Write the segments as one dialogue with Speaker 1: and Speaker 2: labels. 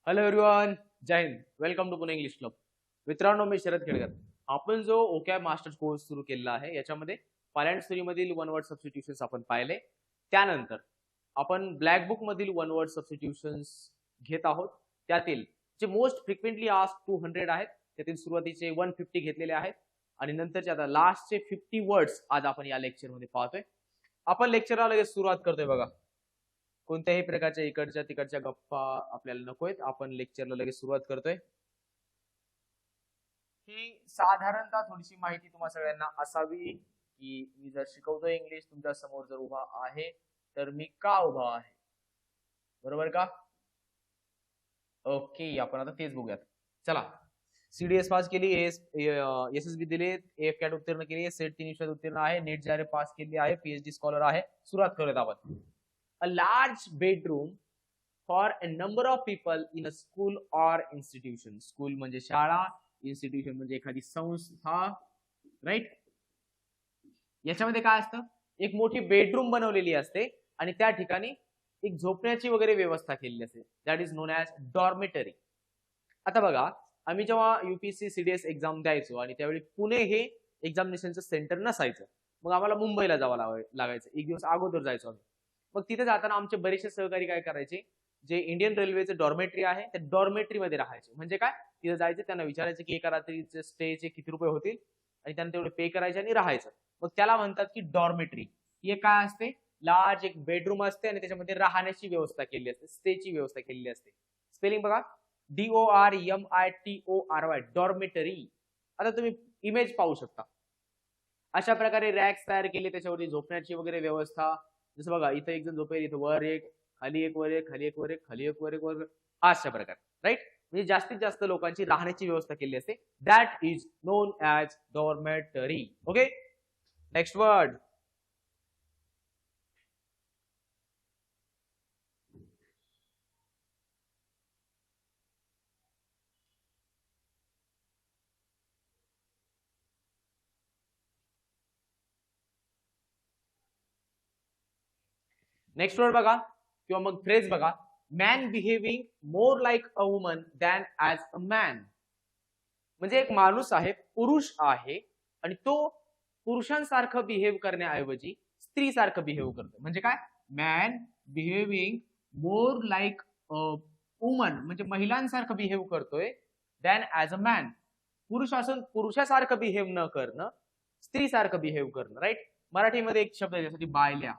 Speaker 1: Hello everyone, जय हिंद. Welcome to Pune English club. मित्रांनो, मी शरद खेडकर. आपण जो ओकॅब मास्टर्स कोर्स सुरू केलेला आहे याच्यामध्ये पायलट स्टोरी मधील वन वर्ड सबस्टिट्यूशन्स आपण पाहिले. त्यानंतर आपण ब्लॅक बुक मधील वन वर्ड सबस्टिट्यूशन्स घेत आहोत. त्यातील जे मोस्ट फ्रिक्वेंटली आस्क्ड 200 आहेत त्यातील सुरुवातीचे 150 घेतलेले आहेत आणि नंतरचे आता लास्टचे 50 वर्ड्स आज आपण या लेक्चरमध्ये पाहतोय. आपण लेक्चरला लगेच सुरुवात करतोय बघा. कोणत्याही प्रकारच्या इकडच्या तिकडच्या गप्पा आपल्याला नकोयत. आपण लेक्चरला लगेच सुरुवात करतोय. ही साधारणतः थोडीशी माहिती तुम्हा सगळ्यांना असावी की मी जर शिकवतोय इंग्लिश, तुमच्या समोर जर उभा आहे तर मी का उभा आहे, बरोबर का? ओके, आपण आता तेच बघूयात. चला, सीडीएस पास केली, एसएसबी दिले, एफ कॅट उत्तीर्ण केली, सेट 3 विषयात उत्तीर्ण आहे, नेट जे पास केली आहे, पीएचडी स्कॉलर आहे. सुरुवात करूयात आपण. A large bedroom for a number of people in a school or institution. School म्हणजे शाळा, institution म्हणजे एखादी संस्था, राईट? याच्यामध्ये काय असतं, एक मोठी बेडरूम बनवलेली असते आणि त्या ठिकाणी एक झोपण्याची वगैरे व्यवस्था केलेली असते. That is known as dormitory. आता बघा, आम्ही जेव्हा युपीएससी सीडीएस एक्झाम द्यायचो आणि त्यावेळी पुणे हे एक्झामिनेशनचं सेंटर नसायचं, मग आम्हाला मुंबईला जावं लागायचं. एक दिवस अगोदर जायचो आम्ही. मग तिथे जाताना आमचे बरेचसे सहकारी काय करायचे, जे इंडियन रेल्वेचे डॉर्मेटरी आहे त्या डॉर्मेटरी मध्ये राहायचे. म्हणजे काय, तिथे जायचे, त्यांना विचारायचे की एका रात्रीचे स्टेचे किती रुपये होतील आणि त्यांना तेवढे पे करायचे आणि राहायचं. मग त्याला म्हणतात की डॉर्मेटरी. ही काय असते, लार्ज एक बेडरूम असते आणि त्याच्यामध्ये राहण्याची व्यवस्था केलेली असते, स्टेची व्यवस्था केलेली असते. स्पेलिंग बघा, DORMITORY, डॉर्मेटरी. आता तुम्ही इमेज पाहू शकता. अशा प्रकारे रॅक्स तयार केले, त्याच्यावरती झोपण्याची वगैरे व्यवस्था. जसं बघा, इथं एक जण झोपेल, इथं वर एक, खाली एक, वर एक, खाली एक, वर एक, खाली एक, वर एक, वर अशा प्रकारे, राईट? म्हणजे जास्तीत जास्त लोकांची राहण्याची व्यवस्था केली असते. That is known as dormitory. Okay, next word. Next word बघा किंवा मग फ्रेज बघा, man behaving more like a woman than as a man. म्हणजे एक माणूस आहे, पुरुष आहे आणि तो पुरुषांसारखं बिहेव करण्याऐवजी स्त्रीसारखं बिहेव करतो. म्हणजे काय, man behaving more like a woman म्हणजे महिलांसारखं बिहेव करतोय, दॅन ॲज अ मॅन. पुरुष असून पुरुषासारखं बिहेव न करणं, स्त्रीसारखं बिहेव करणं, राईट? मराठीमध्ये एक शब्द आहे त्यासाठी, बायल्या.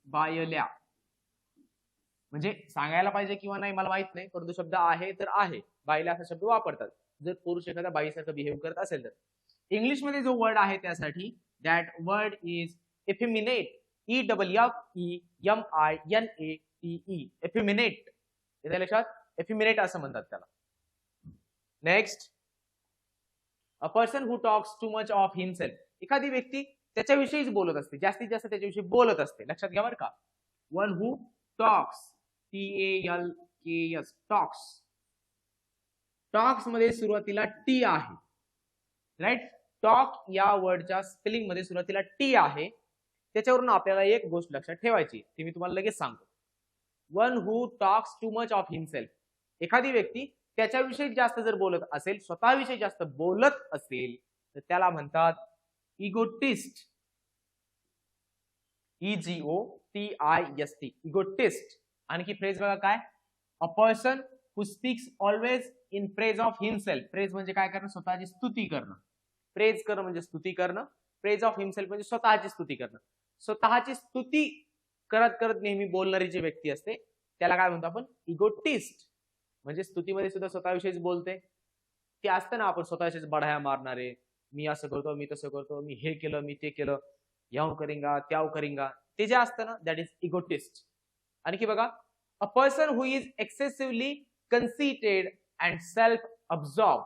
Speaker 1: बायल्या म्हणजे सांगायला पाहिजे किंवा नाही मला माहित नाही, परंतु शब्द आहे तर आहे. बायल्या असा शब्द वापरतात जर पुरुष एखाद्या बाईसारखं बिहेव करत असेल तर. इंग्लिश मध्ये जो वर्ड आहे त्यासाठी, that word is effeminate. EFFEMINATE. Effeminate. येत्या लक्षात, एफेमिनेट असं म्हणतात त्याला. Next, a person who talks too much of himself. एखादी व्यक्ती त्याच्याविषयीच बोलत असते, जास्तीत जास्त त्याच्याविषयी बोलत असते. लक्षात घ्या बरं का. वन हु टॉक्स, TALKS, टॉक्स. टॉक्स मध्ये सुरुवातीला टी आहे, राईट? टॉक या वर्डच्या स्पेलिंग मध्ये सुरुवातीला टी आहे. त्याच्यावरून आपल्याला एक गोष्ट लक्षात ठेवायची, ती मी तुम्हाला लगेच सांगतो. One who talks too much of himself. एखादी व्यक्ती त्याच्याविषयी जास्त जर बोलत असेल, स्वतःविषयी जास्त बोलत असेल, तर त्याला म्हणतात इगोटिस्ट. EGOTIST, egotist. आणखी फ्रेज बघा काय, अ person who speaks always in praise of himself. Praise म्हणजे काय करणं, स्वतःची स्तुती करणं. प्रेज करणं म्हणजे स्तुती करणं. प्रेज ऑफ हिमसेल्फ म्हणजे स्वतःची स्तुती करणं. स्वतःची स्तुती करत करत नेहमी बोलणारी जी व्यक्ती असते त्याला काय म्हणतो आपण, इगोटिस्ट. म्हणजे स्तुतीमध्ये सुद्धा स्वतःविषयीच बोलते. ते असतं ना, आपण स्वतःशीच बढाया मारणारे, मी असं करतो, मी तसं करतो, मी हे केलं, मी ते केलं, याव करिंगा त्याव करिंगा, ते जे असतं ना, दॅट इज इगोटिस्ट. आणखी बघा, a person who is excessively conceited and self absorb.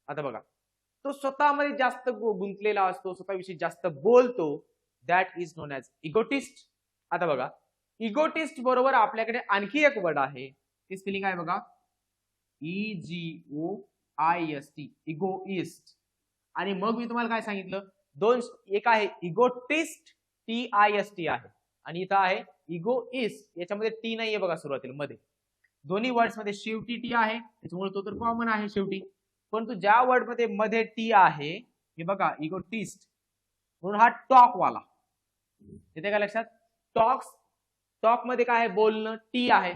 Speaker 1: आता बघा, तो स्वतःमध्ये जास्त गुंतलेला असतो, स्वतःविषयी जास्त बोलतो, that is known as egotist. आता बघा, इगोटिस्ट बरोबर आपल्याकडे आणखी एक वर्ड आहे, ती स्पेलिंग आहे बघा, EGOIST, इगोइस्ट. आणि मग मी तुम्हाला काय सांगितलं, दोन, एक आहे इगोटिस्ट, TIST आहे, आणि इथं आहे इगोइस्ट. याच्यामध्ये टी नाहीये बघा सुरुवातीला मध्ये. दोन्ही वर्ड्स मध्ये शेवटी टी आहे, त्याच्यामुळे तो तर कॉमन आहे शेवटी. परंतु ज्या वर्ड मध्ये मध्ये टी आहे, हे बघा इगोटिस्ट, म्हणून हा टॉक वाला येते का लक्षात. टॉक मध्ये काय आहे, बोलणं, टी आहे,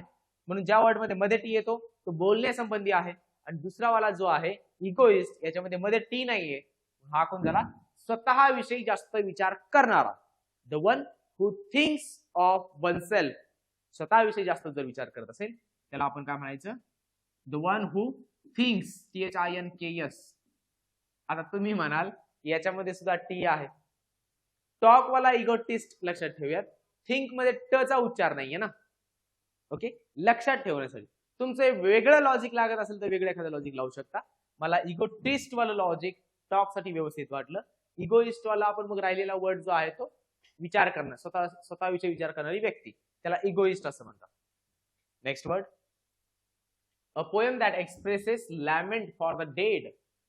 Speaker 1: म्हणून ज्या वर्ड मध्ये टी येतो तो बोलण्यासंबंधी आहे. आणि दुसरा वाला जो आहे इगोइस्ट, याच्यामध्ये मध्ये टी नाहीये, हा कोण झाला, स्वतःविषयी जास्त विचार करणारा. The one who thinks of oneself, स्वतःविषयी जास्त जर विचार करत असेल त्याला आपण काय म्हणायचं, the one who thinks, THINKS. आता तुम्ही म्हणाल याच्यामध्ये सुद्धा टी आहे. टॉक वाला इगोटिस्ट लक्षात ठेवूयात, थिंक मध्ये ट चा उच्चार नाहीये ना. ओके, लक्षात ठेवण्यासाठी तुमचं वेगळं लॉजिक लागत असेल तर वेगळं एखादं लॉजिक लावू शकता. मला इगोटिस्ट वाला लॉजिक टॉक साठी व्यवस्थित वाटलं. इगोइस्ट वाला आपण मग राहिलेला वर्ड जो आहे तो विचार करणं, स्वतःविषयी विचार करणारी व्यक्ती, त्याला इगोइस्ट असं म्हणतात. Next word, a poem that expresses lament for the dead.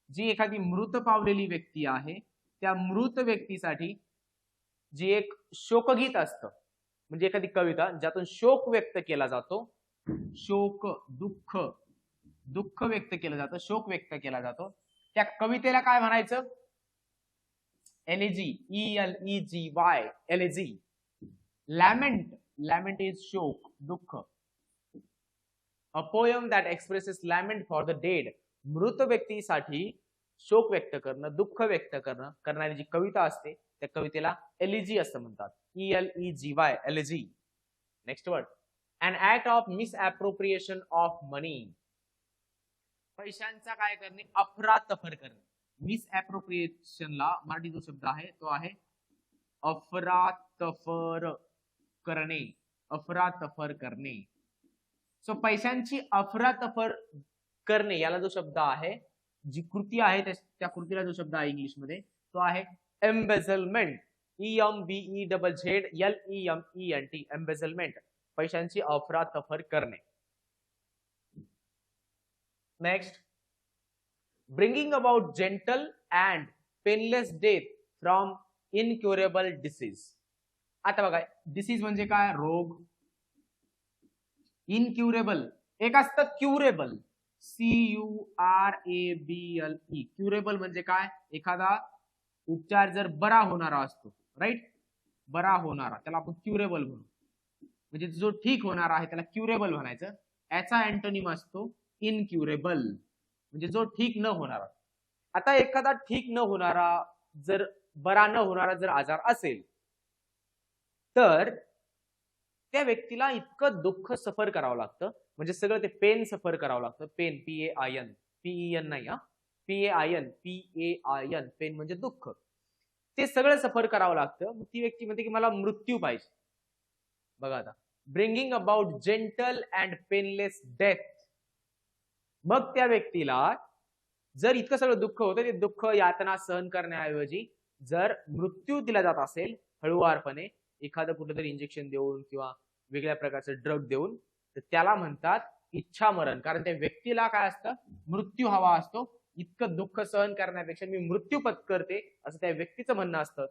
Speaker 1: जी एखादी मृत पावलेली व्यक्ती आहे त्या मृत व्यक्तीसाठी जी एक शोकगीत असतं, म्हणजे एखादी कविता ज्यातून शोक व्यक्त केला जातो, शोक, दुःख व्यक्त केलं जातं, शोक व्यक्त केला जातो, त्या कवितेला काय म्हणायचं, elegy, ELEGY, elegy. Lament is शोक, दुःख. A poem that expresses lament for the dead, मृत व्यक्तीसाठी शोक व्यक्त करणं, दुःख व्यक्त करणं करणारी जी कविता असते त्या कवितेला एलिजी असं म्हणतात, ELEGY, elegy. Next word, an act of misappropriation of money. पैशांचा काय करणे, अफरातफर करणे. मिसअप्रोप्रिएशनला मराठी जो शब्द आहे तो आहे अफरातफर करणे, अफरातफर करणे. सो पैशांची अफरातफर करणे याला जो शब्द आहे, जी कृती आहे त्या कृतीला जो शब्द आहे इंग्लिश मध्ये तो आहे एम्बेझलमेंट, EMBEZZLEMENT, एम्बेझलमेंट, पैशांची अफरातफर करणे. Next, bringing about gentle and painless death from incurable disease. आता बघा, डिसीज म्हणजे काय, रोग. इनक्युरेबल एक असतं क्युरेबल, CURABLE. क्युरेबल म्हणजे काय, एखादा उपचार जर बरा होणारा असतो, राईट, बरा होणारा त्याला आपण क्युरेबल म्हणू. म्हणजे जो ठीक होणार आहे त्याला क्युरेबल म्हणायचं. याचा अँटोनिम असतो इनक्युरेबल, म्हणजे जो ठीक न होणारा. आता एखादा ठीक न होणारा, जर बरा न होणारा जर आजार असेल तर त्या व्यक्तीला इतकं दुःख सफर करावं लागतं, म्हणजे सगळं ते पेन सफर करावं लागतं. पेन, PAIN नाही, PAIN, पेन म्हणजे दुःख. ते सगळं सफर करावं लागतं. मग ती व्यक्ती म्हणते की मला मृत्यू पाहिजे. बघा आता, bringing about gentle and painless death. मग त्या व्यक्तीला जर इतकं सगळं दुःख होतं, ते दुःख यातना सहन करण्याऐवजी जर मृत्यू दिला जात असेल हळूवारपणे, एखादं कुठेतरी इंजेक्शन देऊन किंवा वेगळ्या प्रकारचं ड्रग देऊन, तर त्याला म्हणतात इच्छा मरण. कारण त्या व्यक्तीला काय असतं, मृत्यू हवा असतो. इतकं दुःख सहन करण्यापेक्षा मी मृत्यू पत्करते असं त्या व्यक्तीचं म्हणणं असतं,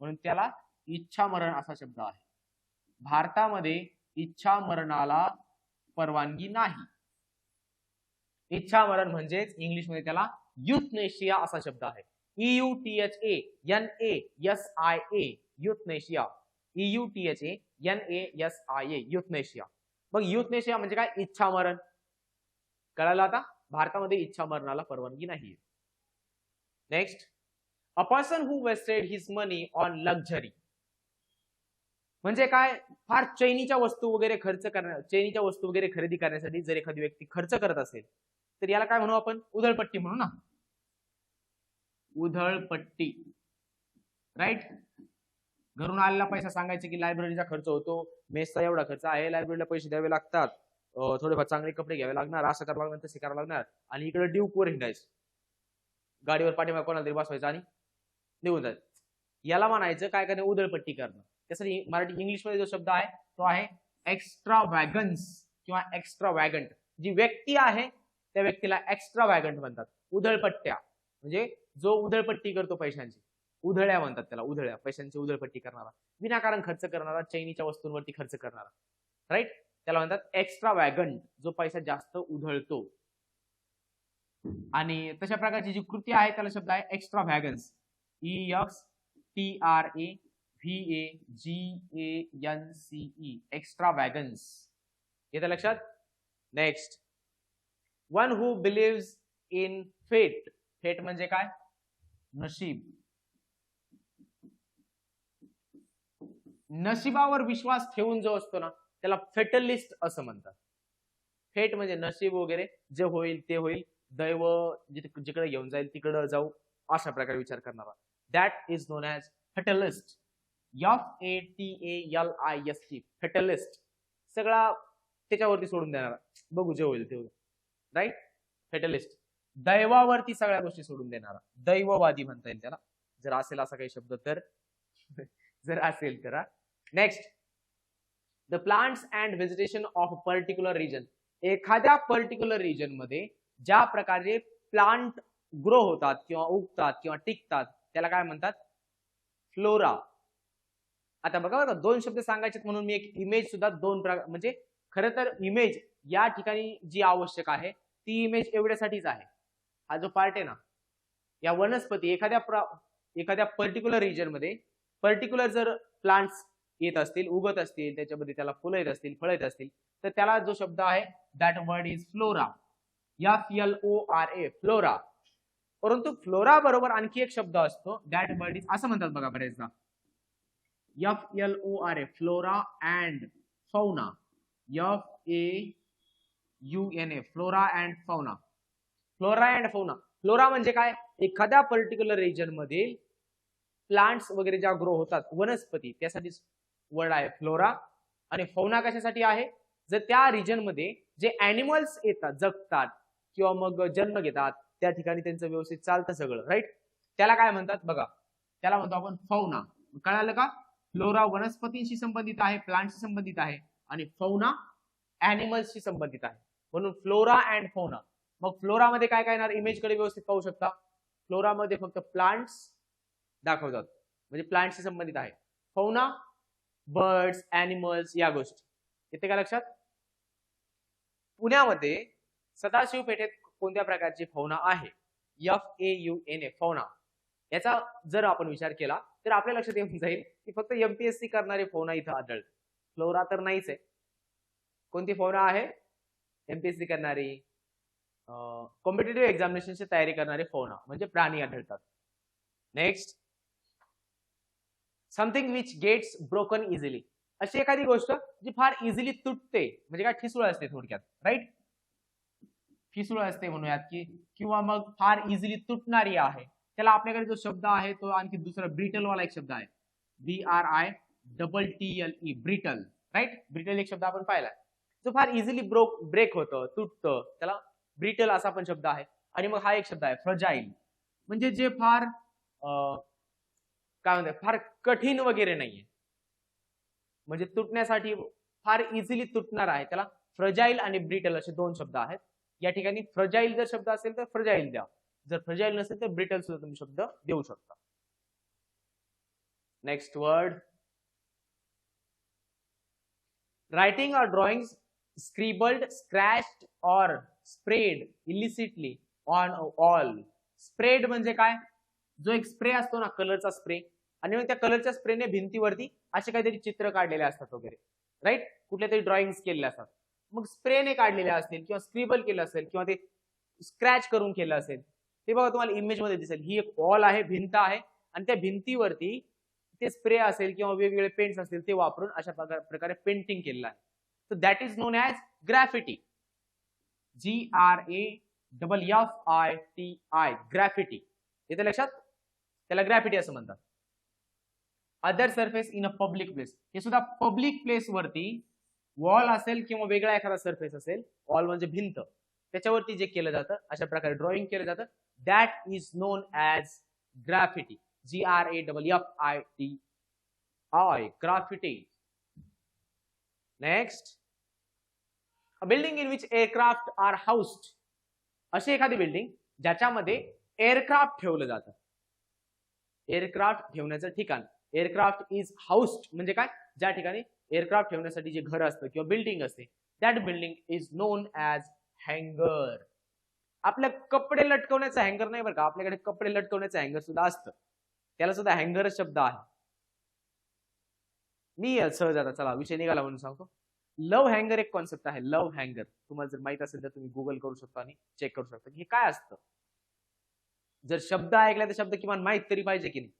Speaker 1: म्हणून त्याला इच्छा मरण असा शब्द आहे. भारतामध्ये इच्छा मरणाला परवानगी नाही. इच्छा मरण म्हणजेच इंग्लिशमध्ये त्याला युथनेशिया असा शब्द आहे, EUTHANASIA, युथनेशिया, EUTHANASIA, युथनेशिया. मग युथनेशिया म्हणजे काय, इच्छा मरण. कळालं आता, भारतामध्ये इच्छा मरणाला परवानगी नाहीये. Next, a person who wasted his money on luxury. म्हणजे काय, फार चैनीच्या वस्तू वगैरे खरेदी करण्यासाठी जर एखादी व्यक्ती खर्च करत असेल तर याला काय म्हणू आपण, उधळपट्टी म्हणू ना, उधळपट्टी, राईट. घरून आलेला पैसा सांगायचे की लायब्ररीचा खर्च होतो, मेसचा एवढा खर्च आहे, लायब्ररीला पैसे द्यावे लागतात, थोडेफार चांगले कपडे घ्यावे लागणार, असं करावं लागणार, तसे करावं लागणार, आणि इकडे ड्यूकवर हिंडायचं, गाडीवर पाठीमागे कोणाला तरी बसवायचं आणि निघून जायचं. याला म्हणायचं काय करणे, उधळपट्टी करणं. त्यासाठी मराठी इंग्लिशमध्ये जो शब्द आहे तो आहे एक्स्ट्रा वॅगन्स किंवा एक्स्ट्रा वॅगंट. जी व्यक्ती आहे त्या व्यक्तीला एक्स्ट्रा वॅगंट म्हणतात. उधळपट्ट्या म्हणजे जो उधळपट्टी करतो पैशांची, उधळ्या म्हणतात त्याला, उधळ्या, पैशांची उधळपट्टी करणारा, विनाकारण खर्च करणारा, चैनीच्या वस्तूंवरती खर्च करणारा, राईट. त्याला म्हणतात एक्स्ट्रा वॅगन, जो पैसा जास्त उधळतो. आणि तशा प्रकारची जी कृती आहे त्याला शब्द आहे एक्स्ट्रा व्हॅगन्स. EXTRAVAGANCE, extra wagons. येतं लक्षात? Next, one who believes in फेट. फेट म्हणजे काय? नशीब. नशिबावर विश्वास ठेवून जो असतो ना त्याला फेटलिस्ट असं म्हणतात. फेट म्हणजे नशीब वगैरे, जे होईल ते होईल, दैव जिकडे घेऊन जाईल तिकडे जाऊ, अशा प्रकारे विचार करणारा. That is known as fatalist. FATALIST, fatalist. सगळा त्याच्यावरती सोडून देणारा, बघू जे होईल ते होईल, राईट? फेटलिस्ट. दैवावरती सगळ्या गोष्टी सोडून देणारा, दैववादी म्हणता येईल त्याला, जर असेल असा काही शब्द तर. जर असेल तर. Next, the plants and vegetation of particular region. एखाद्या पर्टिक्युलर रिजन मध्ये ज्या प्रकारे प्लांट ग्रो होतात किंवा उगतात किंवा टिकतात त्याला काय म्हणतात? फ्लोरा. आता बघा बघा, दोन शब्द सांगायचे म्हणून मी एक इमेज सुद्धा दोन प्रकार, म्हणजे खरं तर इमेज या ठिकाणी जी आवश्यक आहे ती इमेज एवढ्यासाठीच आहे. हा जो पार्ट आहे ना, या वनस्पती एखाद्या पर्टिक्युलर रिजन मध्ये पर्टिक्युलर जर प्लांट्स येत असतील, उगत असतील, त्याच्यामध्ये त्याला फुलं येत असतील, फळं येत असतील, तर त्याला जो शब्द आहे that word is flora. FLORA, flora. परंतु फ्लोरा बरोबर आणखी एक शब्द असतो, दॅट वर्ड इज, असं म्हणतात बघा बरेचदा, FLORA, flora and fauna. FAUNA, flora and fauna. Flora and fauna. Flora म्हणजे काय? एखाद्या पर्टिक्युलर रिजन मध्ये प्लांट्स वगैरे ज्या ग्रो होतात, वनस्पती, त्यासाठी वर्ड आहे फ्लोरा. आणि फौना कशासाठी आहे? जर त्या रिजन मध्ये जे ॲनिमल्स येतात, जगतात किंवा मग जन्म घेतात, त्या ठिकाणी त्यांचं व्यवस्थित चालतं सगळं, राईट? त्याला काय म्हणतात बघा, त्याला म्हणतो आपण फौना. कळालं का? फ्लोरा वनस्पतींशी संबंधित आहे, प्लांटशी संबंधित आहे, आणि फौना ॲनिमल्सशी संबंधित आहे, म्हणून फ्लोरा अँड फौना. मग फ्लोरा मध्ये काय काय येणार? इमेज कडे व्यवस्थित पाहू शकता. फ्लोरा मध्ये फक्त प्लांट्स दाखवतात, म्हणजे प्लांटशी संबंधित आहे. फौना बर्ड्स, ॲनिमल्स, या गोष्टी. येते का लक्षात? पुण्यामध्ये सदाशिव पेठेत कोणत्या प्रकारची फौना आहे? FAUNA, fauna. याचा जर आपण विचार केला तर आपल्या लक्षात येऊन जाईल की फक्त MPSC करणारे फौना इथं आढळते. फ्लोरा तर नाहीच आहे. कोणती फौना आहे? MPSC करणारी, कॉम्पिटिटिव्ह एक्झामिनेशनची तयारी करणारे फौना, म्हणजे प्राणी आढळतात. Next, something which gets broken easily. अशी एखादी गोष्ट जी फार इझिली तुटते, म्हणजे काय, ठिसूळ असते थोडक्यात, राईट? ठिसूळ असते म्हणूयात की, किंवा मग फार इझिली तुटणारी आहे. त्याला आपल्याकडे जो शब्द आहे तो आणखी दुसरा ब्रिटल वाला एक शब्द आहे, BRITTLE, ब्रिटल, राईट? ब्रिटल एक शब्द आपण पाहिला, जो फार इझिली ब्रेक होतं, तुटतं, त्याला ब्रिटल असा पण शब्द आहे. आणि मग हा एक शब्द आहे फ्रजाईल, म्हणजे जे फार काय म्हणतात, फार कठीण वगैरे नाहीये, म्हणजे तुटण्यासाठी फार इझिली तुटणार आहे, त्याला फ्रजाईल आणि ब्रिटल असे दोन शब्द आहेत. या ठिकाणी फ्रजाईल जर शब्द असेल तर फ्रजाईल द्या, जर फ्रजाईल नसेल तर ब्रिटल सुद्धा तुम्ही शब्द देऊ शकता. नेक्स्ट वर्ड, रायटिंग और ड्रॉइंग स्क्रिबल्ड, स्क्रॅच्ड और स्प्रेड इलिसिटली ऑन ऑल. स्प्रेड म्हणजे काय? जो एक स्प्रे असतो ना, कलरचा स्प्रे, आणि मग त्या कलरच्या स्प्रेने भिंतीवरती असे काहीतरी चित्र काढलेले असतात वगैरे, राईट? कुठल्या तरी ड्रॉइंग्स केलेले असतात, मग स्प्रेने काढलेले असतील किंवा स्क्रिबल केलं असेल किंवा ते स्क्रॅच करून केलं असेल, ते बघा तुम्हाला इमेज मध्ये दिसेल. ही एक वॉल आहे, भिंत आहे, आणि त्या भिंतीवरती ते स्प्रे असेल किंवा वेगवेगळे पेंट्स असतील ते वापरून अशा प्रकारे पेंटिंग केलेलं आहे. So that is known as graffiti. GRAFFITI, graffiti. येते लक्षात? त्याला ग्रॅफिटी असं म्हणतात. Other surface in a public place, हे सुद्धा पब्लिक प्लेस वरती वॉल असेल किंवा वेगळा एखादा सरफेस असेल, वॉल म्हणजे भिंत, त्याच्यावरती जे केलं जातं अशा प्रकारे ड्रॉइंग केलं जातं, that is known as graffiti. GRAFFITI, graffiti. Next, a building in which aircraft are housed. अशी एखादी बिल्डिंग ज्याच्यामध्ये एअरक्राफ्ट ठेवलं जातं. एअरक्राफ्ट ठेवण्याचं ठिकाण, एअरक्राफ्ट इज हाऊस्ड म्हणजे काय? ज्या ठिकाणी एअरक्राफ्ट ठेवण्यासाठी जे घर असतं किंवा बिल्डिंग असते, that building is known as हँगर. आपल्या कपडे लटकवण्याचं हँगर नाही बरं का, आपल्याकडे कपडे लटकवण्याचं हँगर सुद्धा असतं, त्याला सुद्धा हँगर शब्द आहे. मी सहज आता चला विषय निघाला म्हणून सांगतो. लव्ह हँगर एक कॉन्सेप्ट आहे. लव्ह हँगर तुम्हाला जर माहित असेल तर तुम्ही गुगल करू शकता आणि चेक करू शकता की हे काय असतं. जर शब्द ऐकला तर शब्द किमान माहित तरी पाहिजे की नाही.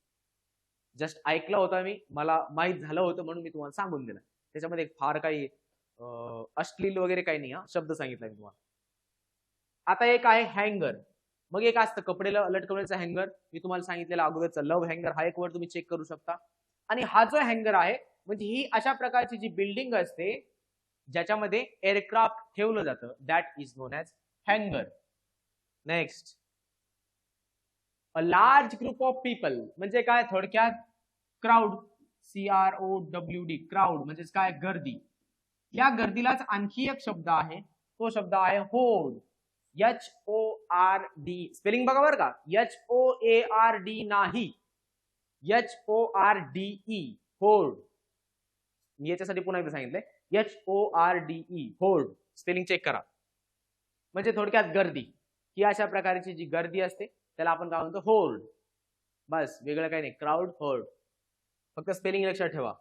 Speaker 1: जस्ट ऐकला होता मी, मला माहित झालं होतं म्हणून मी तुम्हाला सांगून दिलं. त्याच्यामध्ये फार काही अश्लील वगैरे काही नाही, हा शब्द सांगितला मी तुम्हाला. आता एक आहे हँगर, मग एक असतं कपडे लटकवण्याचं हँगर. मी तुम्हाला सांगितलेलं अगोदरचा लव्ह हँगर हा एक वर्ड तुम्ही चेक करू शकता. आणि हा जो हँगर आहे म्हणजे ही अशा प्रकारची जी बिल्डिंग असते ज्याच्यामध्ये एअरक्राफ्ट ठेवलं जातं, दॅट इज नोन ॲज हँगर. Next, a large group of people म्हणजे काय, थोडक्यात क्राऊड, CROWD, क्राऊड म्हणजेच काय, गर्दी. या गर्दीलाच आणखी एक शब्द आहे, तो शब्द आहे होर्ड. HORD, स्पेलिंग बघा बरं का, HOARD नाही, HORDE, होर्ड. मी याच्यासाठी पुन्हा एकदा सांगितलंय, HORDE, होर्ड. स्पेलिंग चेक करा. म्हणजे थोडक्यात गर्दी. ही अशा प्रकारची जी गर्दी असते त्याला आपण काय म्हणतो, होर्ड. बस, वेगळं काही नाही, क्राऊड, होर्ड. फक्त स्पेलिंग लक्षात ठेवा.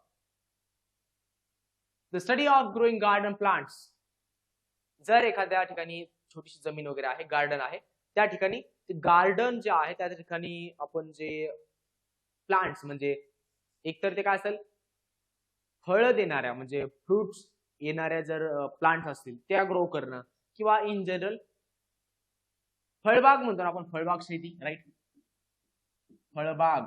Speaker 1: The study of growing garden plants. जर एखाद्या ठिकाणी छोटीशी जमीन वगैरे आहे, गार्डन आहे, त्या ठिकाणी गार्डन जे आहे त्या ठिकाणी आपण जे प्लांट्स म्हणजे एकतर ते काय असेल, फळ देणाऱ्या म्हणजे फ्रुट्स येणाऱ्या जर प्लांट्स असतील त्या ग्रो करणं, किंवा इन जनरल फळबाग म्हणतो आपण, फळबाग शेती, राईट. फळबाग,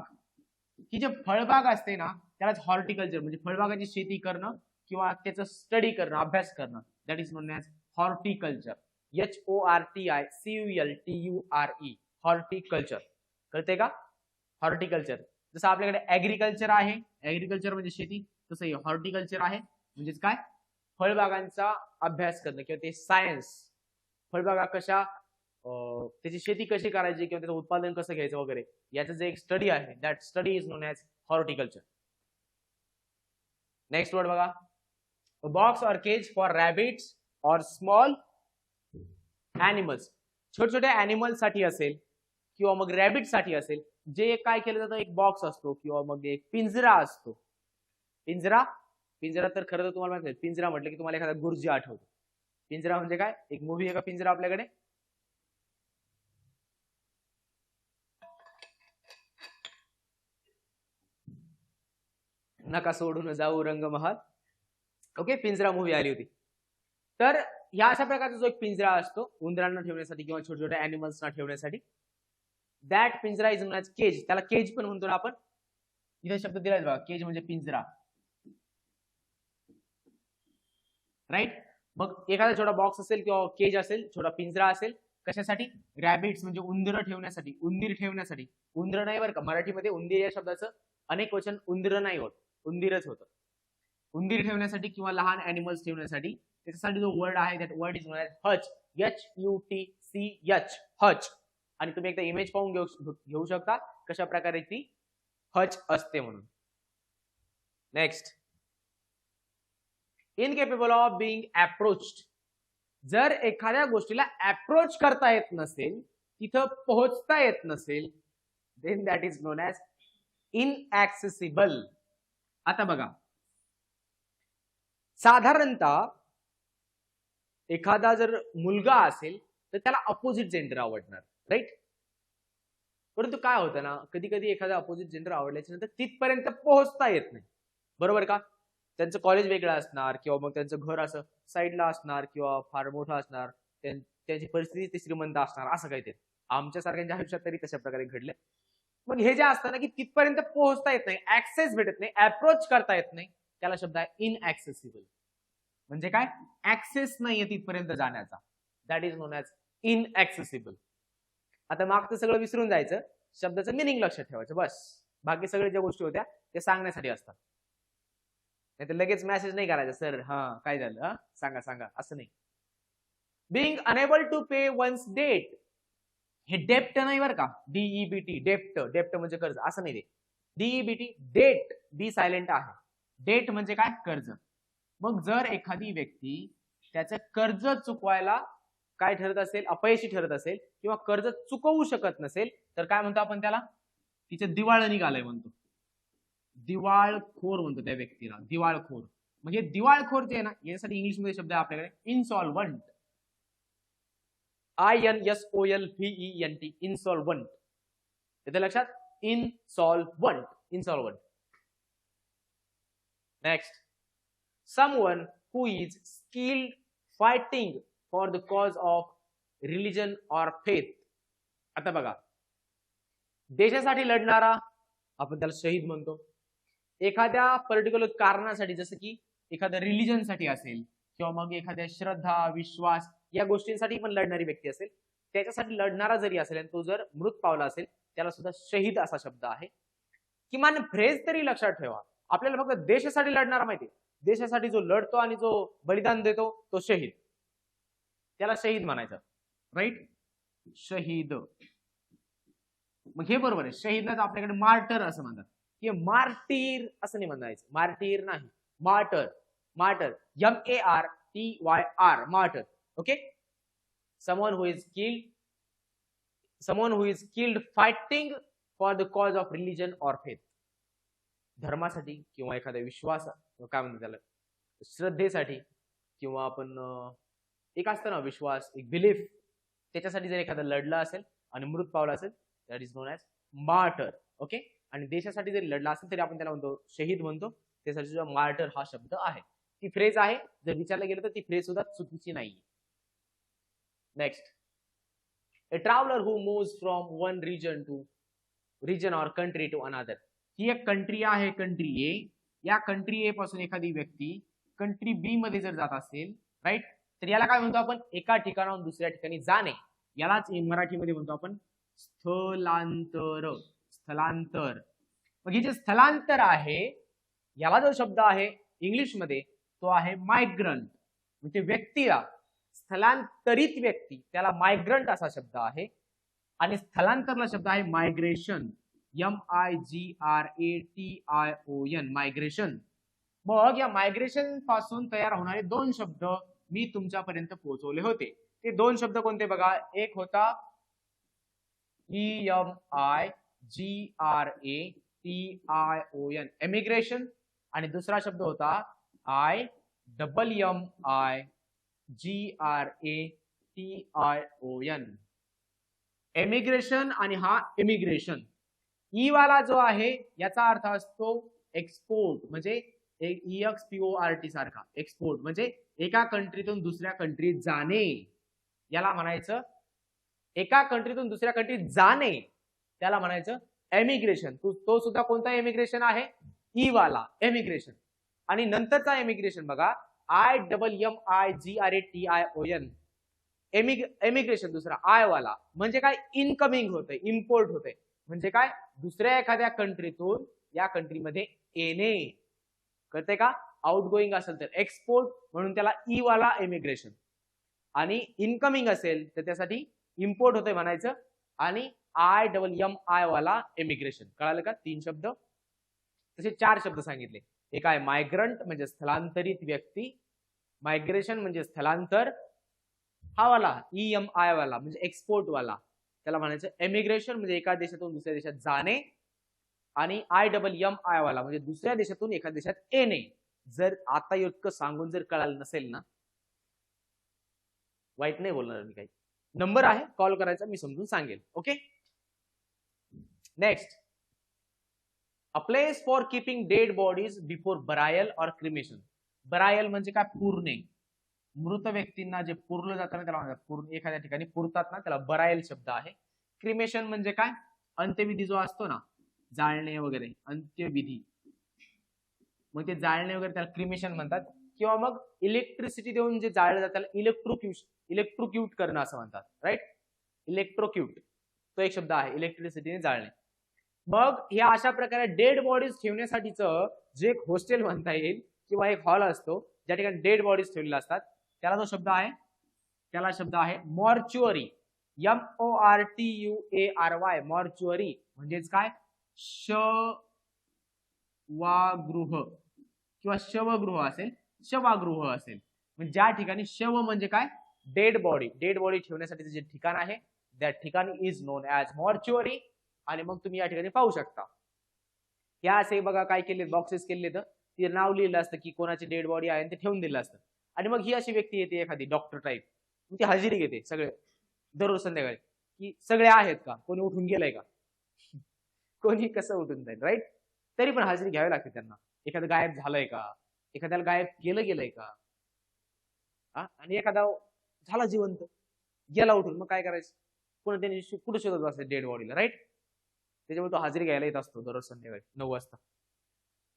Speaker 1: ही जे फळबाग असते ना त्यालाच हॉर्टिकल्चर म्हणजे फळबागाची शेती करणं किंवा त्याचं स्टडी करणं, अभ्यास करणं, that is known as horticulture. HORTICULTURE, horticulture. कळते का, हॉर्टिकल्चर. जसं आपल्याकडे ऍग्रिकल्चर आहे, ऍग्रिकल्चर म्हणजे शेती, तसं हॉर्टिकल्चर आहे म्हणजेच काय, फळबागांचा अभ्यास करणं किंवा ते सायन्स, फळबागा कशा, त्याची शेती कशी करायची किंवा त्याचं उत्पादन कसं घ्यायचं वगैरे, याचं जे एक स्टडी आहे, that study is known as horticulture. Next word बघा, box or cage for rabbits or small animals. छोटे छोटे ॲनिमल साठी असेल किंवा मग रॅबिट साठी असेल, जे काय केलं जातं, एक बॉक्स असतो किंवा मग एक पिंजरा असतो. पिंजरा, पिंजरा तर खरं तर तुम्हाला माहिती आहे, पिंजरा म्हटलं की तुम्हाला एखादा गुरुजी आठवतो. पिंजरा म्हणजे काय, एक मूवी आहे का पिंजरा आपल्याकडे, नका सोडून जाऊ रंगमहाल, ओके, पिंजरा मूवी आली होती. तर ह्या अशा प्रकारचा जो एक पिंजरा असतो उंदरांना ठेवण्यासाठी किंवा छोट्या छोट्या ॲनिमल्सना ठेवण्यासाठी, दॅट पिंजरा इज नोन ॲज केज. त्याला केज पण म्हणतो ना आपण, इथे शब्द दिलाय बघा, केज म्हणजे पिंजरा, राईट. मग एखादा छोटा बॉक्स असेल किंवा केज असेल, छोटा पिंजरा असेल, कशासाठी, रॅबिट्स म्हणजे उंदीर ठेवण्यासाठी, उंदीर ठेवण्यासाठी. उंदर नाही बरं का, मराठीमध्ये उंदीर या शब्दाचं अनेक वचन उंदीर नाही होत, उंदीरच होतं. उंदीर ठेवण्यासाठी किंवा लहान ॲनिमल्स ठेवण्यासाठी, त्याच्यासाठी जो वर्ड आहे that word is known as हच, HUTCH, हच. आणि तुम्ही एकदा इमेज पाहून घेऊ शकता कशा प्रकारे ती हच असते म्हणून. Next, incapable of being approached. जर एखाद्या गोष्टीला अप्रोच करता येत नसेल, तिथं पोहोचता येत नसेल, then that is known as inaccessible. आता बघा, साधारणतः एखादा जर मुलगा असेल तर त्याला अपोजिट जेंडर आवडणार, राईट. परंतु काय होतं ना, कधी कधी एखादा अपोजिट जेंडर आवडल्याच्या नंतर तिथपर्यंत पोहोचता येत नाही, बरोबर का. त्यांचं कॉलेज वेगळं असणार किंवा मग त्यांचं घर असं साईडला असणार किंवा फार मोठं असणार, त्यांची परिस्थिती ती श्रीमंत असणार, असं काहीतरी. आमच्या सारख्यांच्या आयुष्यात तरी तशा प्रकारे घडले. मग हे जे असतं ना की तिथपर्यंत पोहोचता येत नाही, ऍक्सेस भेटत नाही, अप्रोच करता येत नाही, त्याला शब्द आहे इनॲक्सेसिबल. म्हणजे काय, ऍक्सेस नाहीये तिथपर्यंत जाण्याचा, that is known as inaccessible. आता मागचं सगळं विसरून जायचं, शब्दाचं मिनिंग लक्षात ठेवायचं, बस. बाकी सगळ्या ज्या गोष्टी होत्या ते सांगण्यासाठी असतात. नाही तर लगेच मेसेज नाही करायचा, सर हा काय झालं, हा सांगा सांगा, असं नाही. Being unable to pay one's debt, हे डेप्ट नाही बरं का, DEBT, डेप्ट. डेप्ट म्हणजे कर्ज, असं नाही. DEBT, डेट, बी सायलेंट आहे. डेट म्हणजे काय, कर्ज. मग जर एखादी व्यक्ती त्याचं कर्ज चुकवायला काय ठरत असेल, अपयशी ठरत असेल किंवा कर्ज चुकवू शकत नसेल, तर काय म्हणतो आपण त्याला? तिचं दिवाळ निघालंय म्हणतो, दिवाळखोर म्हणतो त्या व्यक्तीला, दिवाळखोर. म्हणजे दिवाळखोर जे आहे ना, यासाठी इंग्लिश मध्ये शब्द आहे आपल्याकडे इनसॉल्वंट, INSOLVENT, इनसॉल्वंट. येते लक्षात? Insolvent, insolvent. Next, someone who is skilled fighting for the cause of religion or faith. आता बघा, देशासाठी लढणारा आपण त्याला शहीद म्हणतो. एखाद्या पर्टिक्युलर कारणासाठी, जसं की एखाद्या रिलिजन साठी असेल किंवा मग एखाद्या श्रद्धा, विश्वास या गोष्टींसाठी पण लढणारी व्यक्ती असेल, त्याच्यासाठी लढणारा जरी असेल आणि तो जर मृत पावला असेल, त्याला सुद्धा शहीद असा शब्द आहे. किमान फ्रेज तरी लक्षात ठेवा. आपल्याला फक्त देशासाठी लढणारा माहिती, देशासाठी जो लढतो आणि जो बलिदान देतो तो शहीद, त्याला शहीद म्हणायचं, राईट? शहीद. मग हे बरोबर आहे. शहीदलाच आपल्याकडे मार्टर असं म्हणतात, की मार्टीर असं नाही म्हणायचं, मार्टीर नाही, martyr, martyr, MARTYR, martyr. Okay. someone who is killed fighting for the cause of religion or faith. धर्मासाठी किंवा एखाद्या विश्वास, काय म्हणतात त्याला, श्रद्धेसाठी, किंवा आपण एक असतं ना विश्वास, एक बिलीफ, त्याच्यासाठी जर एखादा लढला असेल आणि मृत पावला असेल, that is known as martyr. Okay. आणि देशासाठी जरी लढला असेल तरी आपण त्याला म्हणतो शहीद म्हणतो. त्यासाठी सुद्धा मार्टर हा शब्द आहे. ती फ्रेज आहे, जर विचारलं गेलं तर ती फ्रेज सुद्धा चुकीची नाही. Next, a traveler who moves from one region or country to another. ही एक कंट्री आहे, कंट्री ए. या कंट्री ए पासून एखादी व्यक्ती कंट्री बी मध्ये जर जात असेल, राईट, तर याला काय म्हणतो आपण? एका ठिकाणाहून दुसऱ्या ठिकाणी जाणे. यालाच मराठीमध्ये म्हणतो आपण स्थलांतर, स्थलांतर. मग हे जे स्थलांतर आहे, याला जो शब्द आहे इंग्लिश मध्ये तो आहे मायग्रंट. म्हणजे व्यक्तीला, स्थलांतरित व्यक्ती, त्याला मायग्रंट असा शब्द आहे. आणि स्थलांतरला शब्द आहे मायग्रेशन, MIGRATION, मायग्रेशन. मग या मायग्रेशन पासून तयार होणारे दोन शब्द मी तुमच्यापर्यंत पोहोचवले होते. ते दोन शब्द कोणते बघा? एक होता EMIGRATION, एमिग्रेशन, आणि दुसरा शब्द होता IMMIGRATION, एमिग्रेशन. आणि हा इमिग्रेशन. ई वाला जो आहे याचा अर्थ असतो एक्सपोर्ट, म्हणजे EXPORT सारखा. एक्सपोर्ट म्हणजे एका कंट्रीतून दुसऱ्या कंट्रीत जाणे, याला म्हणायचं एका कंट्रीतून दुसऱ्या कंट्रीत जाणे, त्याला म्हणायचं एमिग्रेशन. तो सुद्धा कोणता एमिग्रेशन आहे? ई वाला एमिग्रेशन. आणि नंतरचा एमिग्रेशन बघा, IMMIGRATION, एमिग्रेशन दुसरा आय वाला, म्हणजे काय? इनकमिंग होते, इम्पोर्ट होते. म्हणजे काय? दुसऱ्या एखाद्या कंट्रीतून या कंट्रीमध्ये येणे, कळते का? आउटगोईंग असेल तर एक्सपोर्ट, म्हणून त्याला ई वाला एमिग्रेशन. आणि इनकमिंग असेल तर त्यासाठी इम्पोर्ट होते म्हणायचं. आणि IMMI वाला एमिग्रेशन. कळालं का? तीन शब्द. तसे चार शब्द सांगितले. एक आहे मायग्रंट म्हणजे स्थलांतरित व्यक्ती, मायग्रेशन म्हणजे स्थलांतर, हा वाला EMI वाला म्हणजे एक्सपोर्ट वाला, त्याला म्हणायचं एमिग्रेशन म्हणजे एका देशातून दुसऱ्या देशात जाणे. आणि IMMI वाला म्हणजे दुसऱ्या देशातून एका देशात येणे. जर आता इतकं सांगून जर कळालं नसेल ना, वाईट नाही बोलणार मी काही. नंबर आहे, कॉल करायचा, मी समजून सांगेल. Okay. Next, a place for keeping dead bodies before burial or cremation. बरायल म्हणजे काय? पुरणे. मृत व्यक्तींना जे पुरलं जातं ना त्याला म्हणतात, एखाद्या ठिकाणी पुरतात ना त्याला बरायल शब्द आहे. क्रिमेशन म्हणजे काय? अंत्यविधी जो असतो ना, जाळणे वगैरे, अंत्यविधी, मग ते जाळणे वगैरे त्याला क्रिमेशन म्हणतात. किंवा मग इलेक्ट्रिसिटी देऊन जे जाळलं जातं त्याला इलेक्ट्रोक्यूट करणं असं म्हणतात, राईट? इलेक्ट्रोक्यूट तो एक शब्द आहे, इलेक्ट्रिसिटीने जाळणे. मग ह्या अशा प्रकारे डेड बॉडीज ठेवण्यासाठीचं जे एक हॉस्टेल म्हणता येईल किंवा एक हॉल असतो ज्या ठिकाणी डेड बॉडीज ठेवलेल्या असतात, त्याला जो शब्द आहे त्याला शब्द आहे मॉर्च्युअरी, MORTUARY, मॉर्च्युअरी. म्हणजेच काय? शवगृह किंवा शवगृह असेल. शवागृह असेल. म्हणजे ज्या ठिकाणी शव म्हणजे काय, डेड बॉडी ठेवण्यासाठी जे ठिकाण आहे त्या ठिकाणी इज नोन ॲज मॉर्च्युअरी. आणि मग तुम्ही या ठिकाणी पाहू शकता या असे बघा काय केले, बॉक्सेस केले, तर ते नाव लिहिलं असतं की कोणाची डेड बॉडी आहे ते ठेवून दिलं असतं. आणि मग ही अशी व्यक्ती येते एखादी डॉक्टर टाईप, ती हजेरी घेते सगळे दररोज संध्याकाळी की सगळे आहेत का, कोणी उठून गेलंय का, कोणी कसं उठून जाईल, राईट. तरी पण हजेरी घ्यावी लागते त्यांना. एखादं गायब झालंय का, एखाद्याला गायब गेलंय का, आणि एखादा झाला जिवंत गेला उठून, मग काय करायचं, कोणी त्यांनी कुठे शोधत बसले डेड बॉडीला, राईट. त्याच्यामुळे तो हजेरी घ्यायला येत असतो दररोज संध्याकाळी 9 वाजता.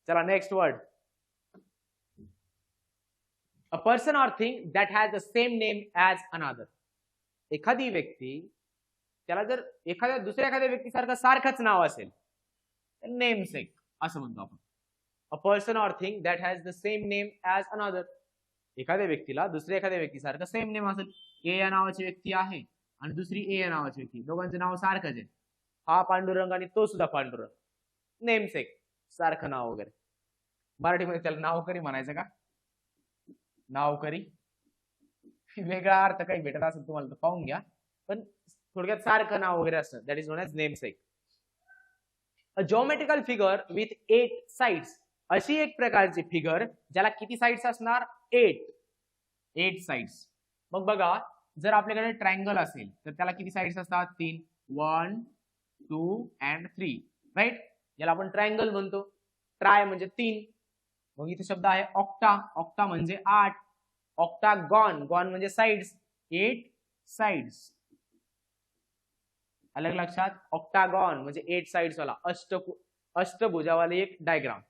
Speaker 1: चला next word. A person or thing that has the same name as another. एखादी व्यक्ती, त्याला जर दुसऱ्या एखाद्या व्यक्तीसारखं सारखंच नाव असेल तर नेमसेक असं म्हणतो आपण. A person or thing that has the same name as another. एखाद्या व्यक्तीला दुसऱ्या एखाद्या व्यक्तीसारखं सेम नेम असेल. ए या नावाची व्यक्ती आहे आणि दुसरी ए या नावाची व्यक्ती, दोघांचं नाव सारखंच आहे. हा पांडुरंग आणि तो सुद्धा पांडुरंग, नेमसेक, सारखं नाव वगैरे. मराठीमध्ये त्याला नावकरी म्हणायचं का, नावकरी. वेगळा अर्थ काही भेटत असेल तुम्हाला तर पाहून घ्या, पण थोडक्यात सारखं नाव वगैरे असतं, that is known as namesake. A geometrical figure with 8 sides. अशी एक प्रकारची फिगर ज्याला किती साइड्स असणार, 8 साइड्स. मग बघा, जर आपल्याकडे ट्रायंगल असेल तर त्याला किती साइड्स असतात, 3, 1, 2 and 3, राईट. याला आपण ट्रायंगल म्हणतो. ट्राय म्हणजे 3. मग इथे शब्द आहे ऑक्टा. ऑक्टा म्हणजे 8. ऑक्टागॉन, गॉन म्हणजे साइड्स, 8 साइड्स. अलग लक्षात. ऑक्टागॉन म्हणजे 8 साइड्स वाला अष्टभुजावाले एक डायग्राम.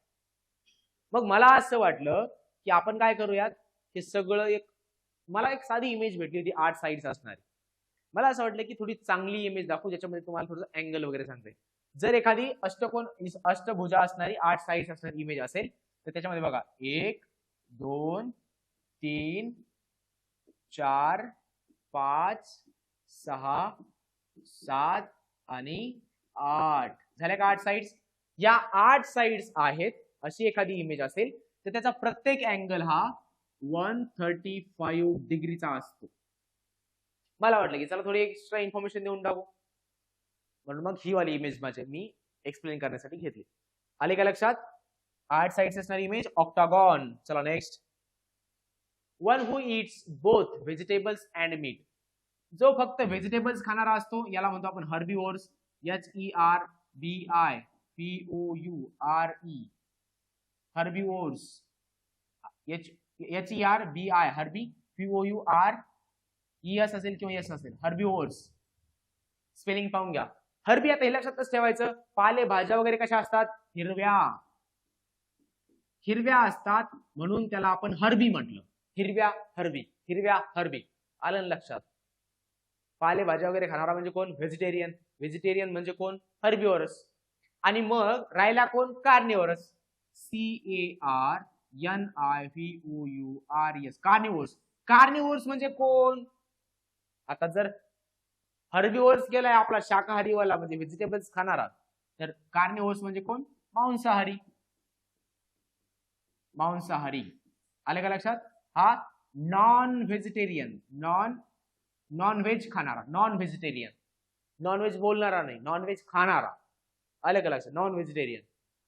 Speaker 1: मग मला असं वाटलं की आपण काय करूयात, हे सगळं मला एक साधी इमेज भेटली होती 8 साइड्स असणारी. मला असं वाटलं की थोडी चांगली इमेज दाखवू ज्याच्यामध्ये तुम्हाला थोडं अँगल वगैरे सांगते. जर एखादी अष्टभुजा असणारी 8 साइड्स असणारी इमेज असेल तर त्याच्यामध्ये बघा 1, 2, 3, 4, 5, 6, 7 आणि 8 झाल्या का 8 साइड्स. या 8 साइड्स आहेत अशी एखादी इमेज असेल तर त्याचा प्रत्येक अँगल हा 135 डिग्रीचा असतो. मला वाटलं की चला थोडी एक्स्ट्रा इन्फॉर्मेशन देऊन टाकू, म्हणून मग ही वाली इमेज मी एक्सप्लेन करण्यासाठी घेतली. आले का लक्षात. 8 साइड्स असणारी इमेज ऑक्टागॉन. चला next. One who eats both vegetables and meat. जो फक्त व्हेजिटेबल्स खाणारा असतो याला म्हणतो आपण herbivores. HERBIVOURE herbivores. HERBI herbi, POURES असेल किंवा एस असेल, हर्बिवोर्स. स्पेलिंग पाहून घ्या. हर्बी आता हे लक्षातच ठेवायचं, पालेभाज्या वगैरे कशा असतात, हिरव्या असतात म्हणून त्याला आपण हर्बी म्हटलं. हिरव्या हर्बी. आलं लक्षात. पालेभाज्या वगैरे खाणारा म्हणजे कोण, व्हेजिटेरियन म्हणजे कोण, हर्बिवोरस. आणि मग राहिला कोण, कार्निवोरस. CARNIVOURES कार्निवोर्स म्हणजे कोण. आता जर हर्बिवोर्स गेलाय आपला शाकाहारीवाला म्हणजे व्हेजिटेबल्स खाणारा, तर कार्निवोर्स म्हणजे कोण, मांसाहारी. आले का लक्षात. हा नॉन व्हेजिटेरियन, नॉन व्हेज खाणारा, नॉन व्हेजिटेरियन, नॉन व्हेज बोलणारा नाही, नॉन व्हेज खाणारा. आले का लक्षात, नॉन व्हेजिटेरियन.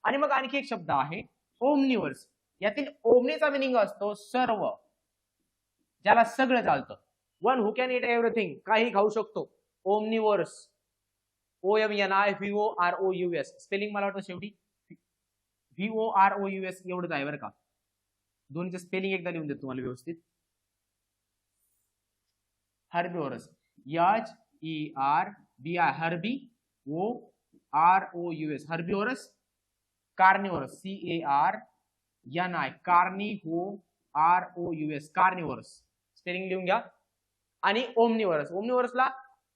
Speaker 1: आणि मग आणखी एक शब्द आहे ओमनिवर्स. यातील ओमनीचा मिनिंग असतो सर्व, ज्याला सगळं चालतं. One who can it everything, काही खाऊ शकतो, ओमनिवर्स. OMNIVOROUS. स्पेलिंग मला वाटतं शेवटी VOROUS एवढंच आहे बरं का. दोन्हीचं स्पेलिंग एकदा लिहून देतो तुम्हाला व्यवस्थित. Herbivores HERBI Harbi, OROUS herbivores. Carnivorous CARNI CARNIVOROUS carnivorous. Spelling लिहून घ्या. आणि ओमनिवोरसला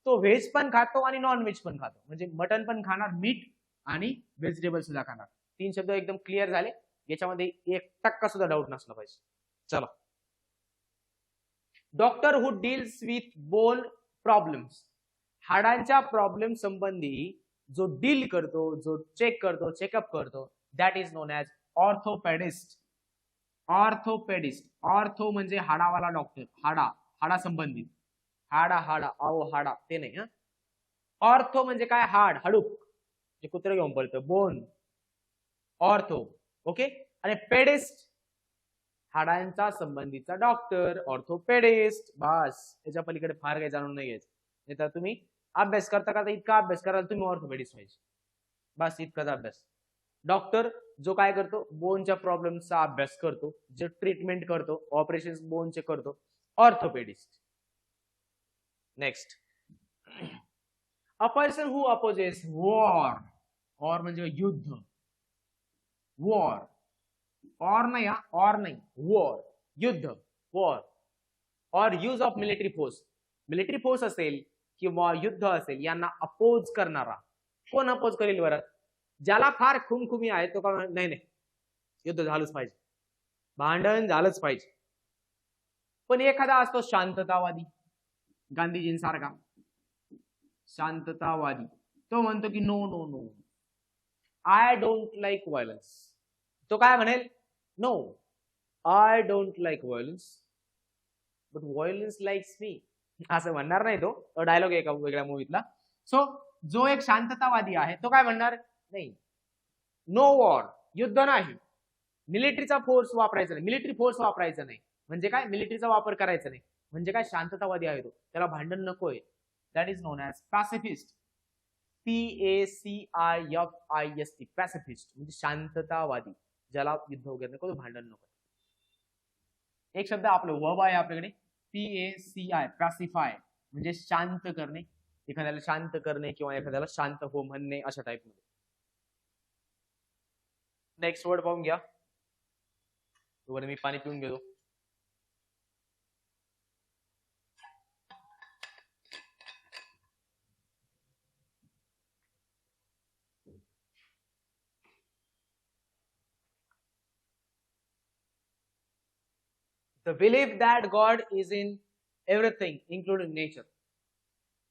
Speaker 1: तो व्हेज पण खातो आणि नॉन व्हेज पण खातो, म्हणजे मटन पण खाणार, मीठ आणि व्हेजिटेबल सुद्धा खाणार. 3 शब्द एकदम क्लिअर झाले. याच्यामध्ये 1% सुद्धा डाऊट नसला पाहिजे. चला. Doctor who deals with bone problems. हाडांच्या प्रॉब्लेम संबंधी जो डील करतो, जो चेक करतो, चेकअप करतो, that is known as orthopedist. Orthopedist, ortho म्हणजे हाडावाला डॉक्टर, हाडा संबंधित, हाडा अहो हाडा ते नाही हा. ऑर्थो म्हणजे काय, हाडूक जे कुत्र घेऊन पळतं, बोन, ऑर्थो. ओके. आणि पेडिस्ट हाडांचा संबंधीचा डॉक्टर, ऑर्थोपेडिस्ट. बस त्याच्या पलीकडे फार काही जाणून नाही घ्यायचं. नाही तर तुम्ही अभ्यास करता इतका अभ्यास कराल तुम्ही ऑर्थोपेडिस्ट व्हायचे. बस इतकाच अभ्यास. डॉक्टर जो काय करतो, बोनच्या प्रॉब्लेमचा अभ्यास करतो, जो ट्रीटमेंट करतो, ऑपरेशन बोनचे करतो, orthopedist. Next, a person who opposes war, war म्हणजे युद्ध, वॉर, और नाही, वॉर युद्ध, war, or use of military force, military force असेल किंवा युद्ध असेल यांना अपोज करणारा. कोण अपोज करेल बरं? ज्याला फार खुमखुमी आहे तो का नाही युद्ध झालंच पाहिजे, भांडण झालंच पाहिजे. पण एखादा असतो शांततावादी, गांधीजींसारखा शांततावादी, तो म्हणतो की no no no, I don't like violence. तो काय म्हणेल? No, I don't like violence but violence likes me, असं म्हणणार नाही तो. डायलॉग एका वेगळ्या मूवीतला. सो जो एक शांततावादी आहे तो काय म्हणणार? नाही, नो वॉर, युद्ध नाही, मिलिटरीचा फोर्स वापरायचा नाही, मिलिटरी फोर्स वापरायचा नाही. म्हणजे काय? मिलिटरीचा वापर करायचा नाही. म्हणजे काय? शांततावादी आहे तो, त्याला भांडण नकोय. That is known as pacifist. PACIFIST, pacifist म्हणजे शांततावादी, ज्याला युद्ध वगैरे नको, भांडण नको. एक शब्द आपलं वर्ब आहे आपल्याकडे, PACI, पॅसिफाय म्हणजे शांत करणे, एखाद्याला शांत करणे किंवा एखाद्याला शांत हो म्हणणे, अशा टाइप मध्ये. नेक्स्ट वर्ड पाहून घ्या. मी पाणी पिऊन घेतो. The belief that God is in everything, including nature.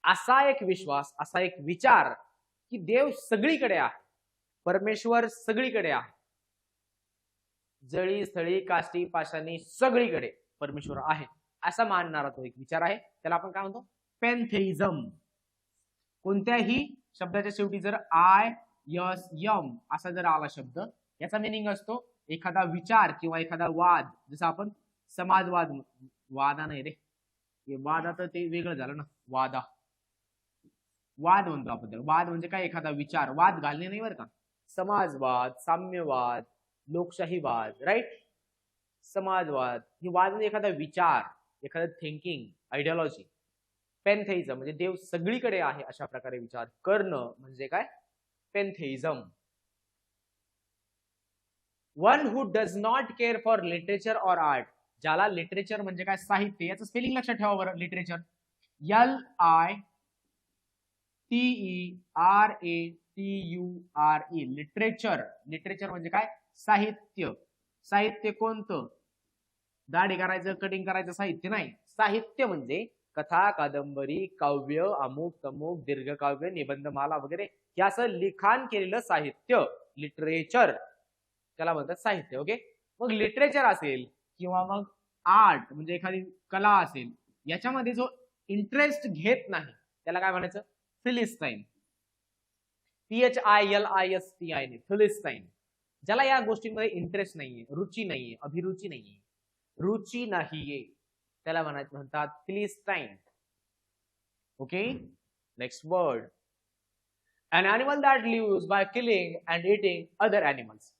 Speaker 1: असा एक विश्वास, असा एक विचार की देव सगळीकडे आहे, परमेश्वर सगळीकडे आहे, जळी स्थळी काष्टी पाषाणी सगळीकडे परमेश्वर आहे, असा मानणारा तो एक विचार आहे. त्याला आपण काय म्हणतो? पॅन्थेइझम. कोणत्याही शब्दाच्या शेवटी जर ISM असा जर आला शब्द, याचा मिनिंग असतो एखादा विचार किंवा एखादा वाद. जसं आपण समाजवाद, वादा नाही रे, वादा तर ते वेगळं झालं ना, वाद म्हणतो आपण. वाद म्हणजे काय? एखादा विचार, वाद घालणे नाही बरं का. समाजवाद, साम्यवाद, लोकशाहीवाद, राईट. समाजवाद ही वाद म्हणजे एखादा विचार, एखादा थिंकिंग, आयडियोलॉजी. पॅन्थेइझम म्हणजे देव सगळीकडे आहे अशा प्रकारे विचार करणं म्हणजे काय? Pantheism. One who does not care for literature or art, ज्याला लिटरेचर म्हणजे काय? साहित्य. याचं स्पेलिंग लक्षात ठेवा बरं. Literature LITERATURE, literature. लिटरेचर म्हणजे काय? साहित्य. साहित्य कोणतं? दाढी करायचं, कटिंग करायचं साहित्य नाही. साहित्य म्हणजे कथा, कादंबरी, काव्य, अमुक तमुक, दीर्घकाव्य, निबंधमाला वगैरे हे असं लिखाण केलेलं साहित्य लिटरेचर, त्याला म्हणतात साहित्य. ओके. मग लिटरेचर असेल किंवा मग आर्ट म्हणजे एखादी कला असेल, याच्यामध्ये जो इंटरेस्ट घेत नाही त्याला काय म्हणायचं? फिलिस्टाईन. PHILISTIN, फिलिस्टाईन. ज्याला या गोष्टींमध्ये इंटरेस्ट नाहीये, रुची नाहीये, अभिरुची नाहीये, रुची नाहीये, त्याला म्हणतात philistine. Okay. Next word, an animal that lives by killing and eating other animals.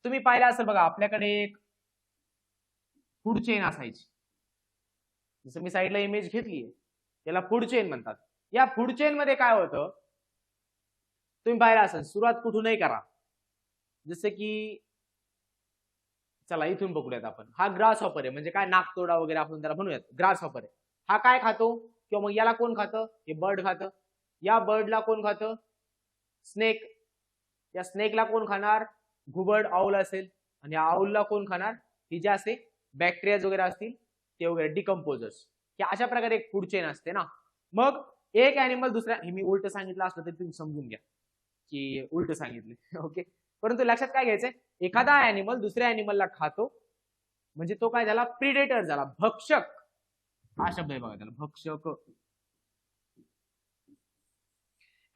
Speaker 1: तुम्ही पाहिलं असेल बघा, आपल्याकडे एक फूड चेन असायची. जसं मी साईडला इमेज घेतलीये, त्याला फूड चेन म्हणतात. या फूड चेन मध्ये काय होतं तुम्ही पाहिलं असेल, सुरुवात कुठूनही करा. जसं की चला इथून बघूयात आपण. हा ग्रास हॉपर आहे, म्हणजे काय? नाकतोडा वगैरे आपण त्याला म्हणूयात. ग्रास हॉपर आहे. हा काय खातो? किंवा मग याला कोण खातं? हे बर्ड खातं. या बर्डला कोण खातं? स्नेक. या स्नेकला कोण खाणार? घुबड, आऊल असेल. आणि या आऊलला कोण खाणार? ही जे असे बॅक्टेरिया वगैरे असतील ते वगैरे, डिकम्पोजर्स. की अशा प्रकारे एक फूड चेन असते ना. मग एक ॲनिमल दुसऱ्या, हे मी उलट सांगितलं असलं तरी तुम्ही समजून घ्या की उलट सांगितले. ओके. परंतु लक्षात काय घ्यायचंय? एखादा ॲनिमल दुसऱ्या ॲनिमलला खातो म्हणजे तो काय झाला, प्रिडेटर झाला, भक्षक हा शब्द आहे बघा त्याला, भक्षक.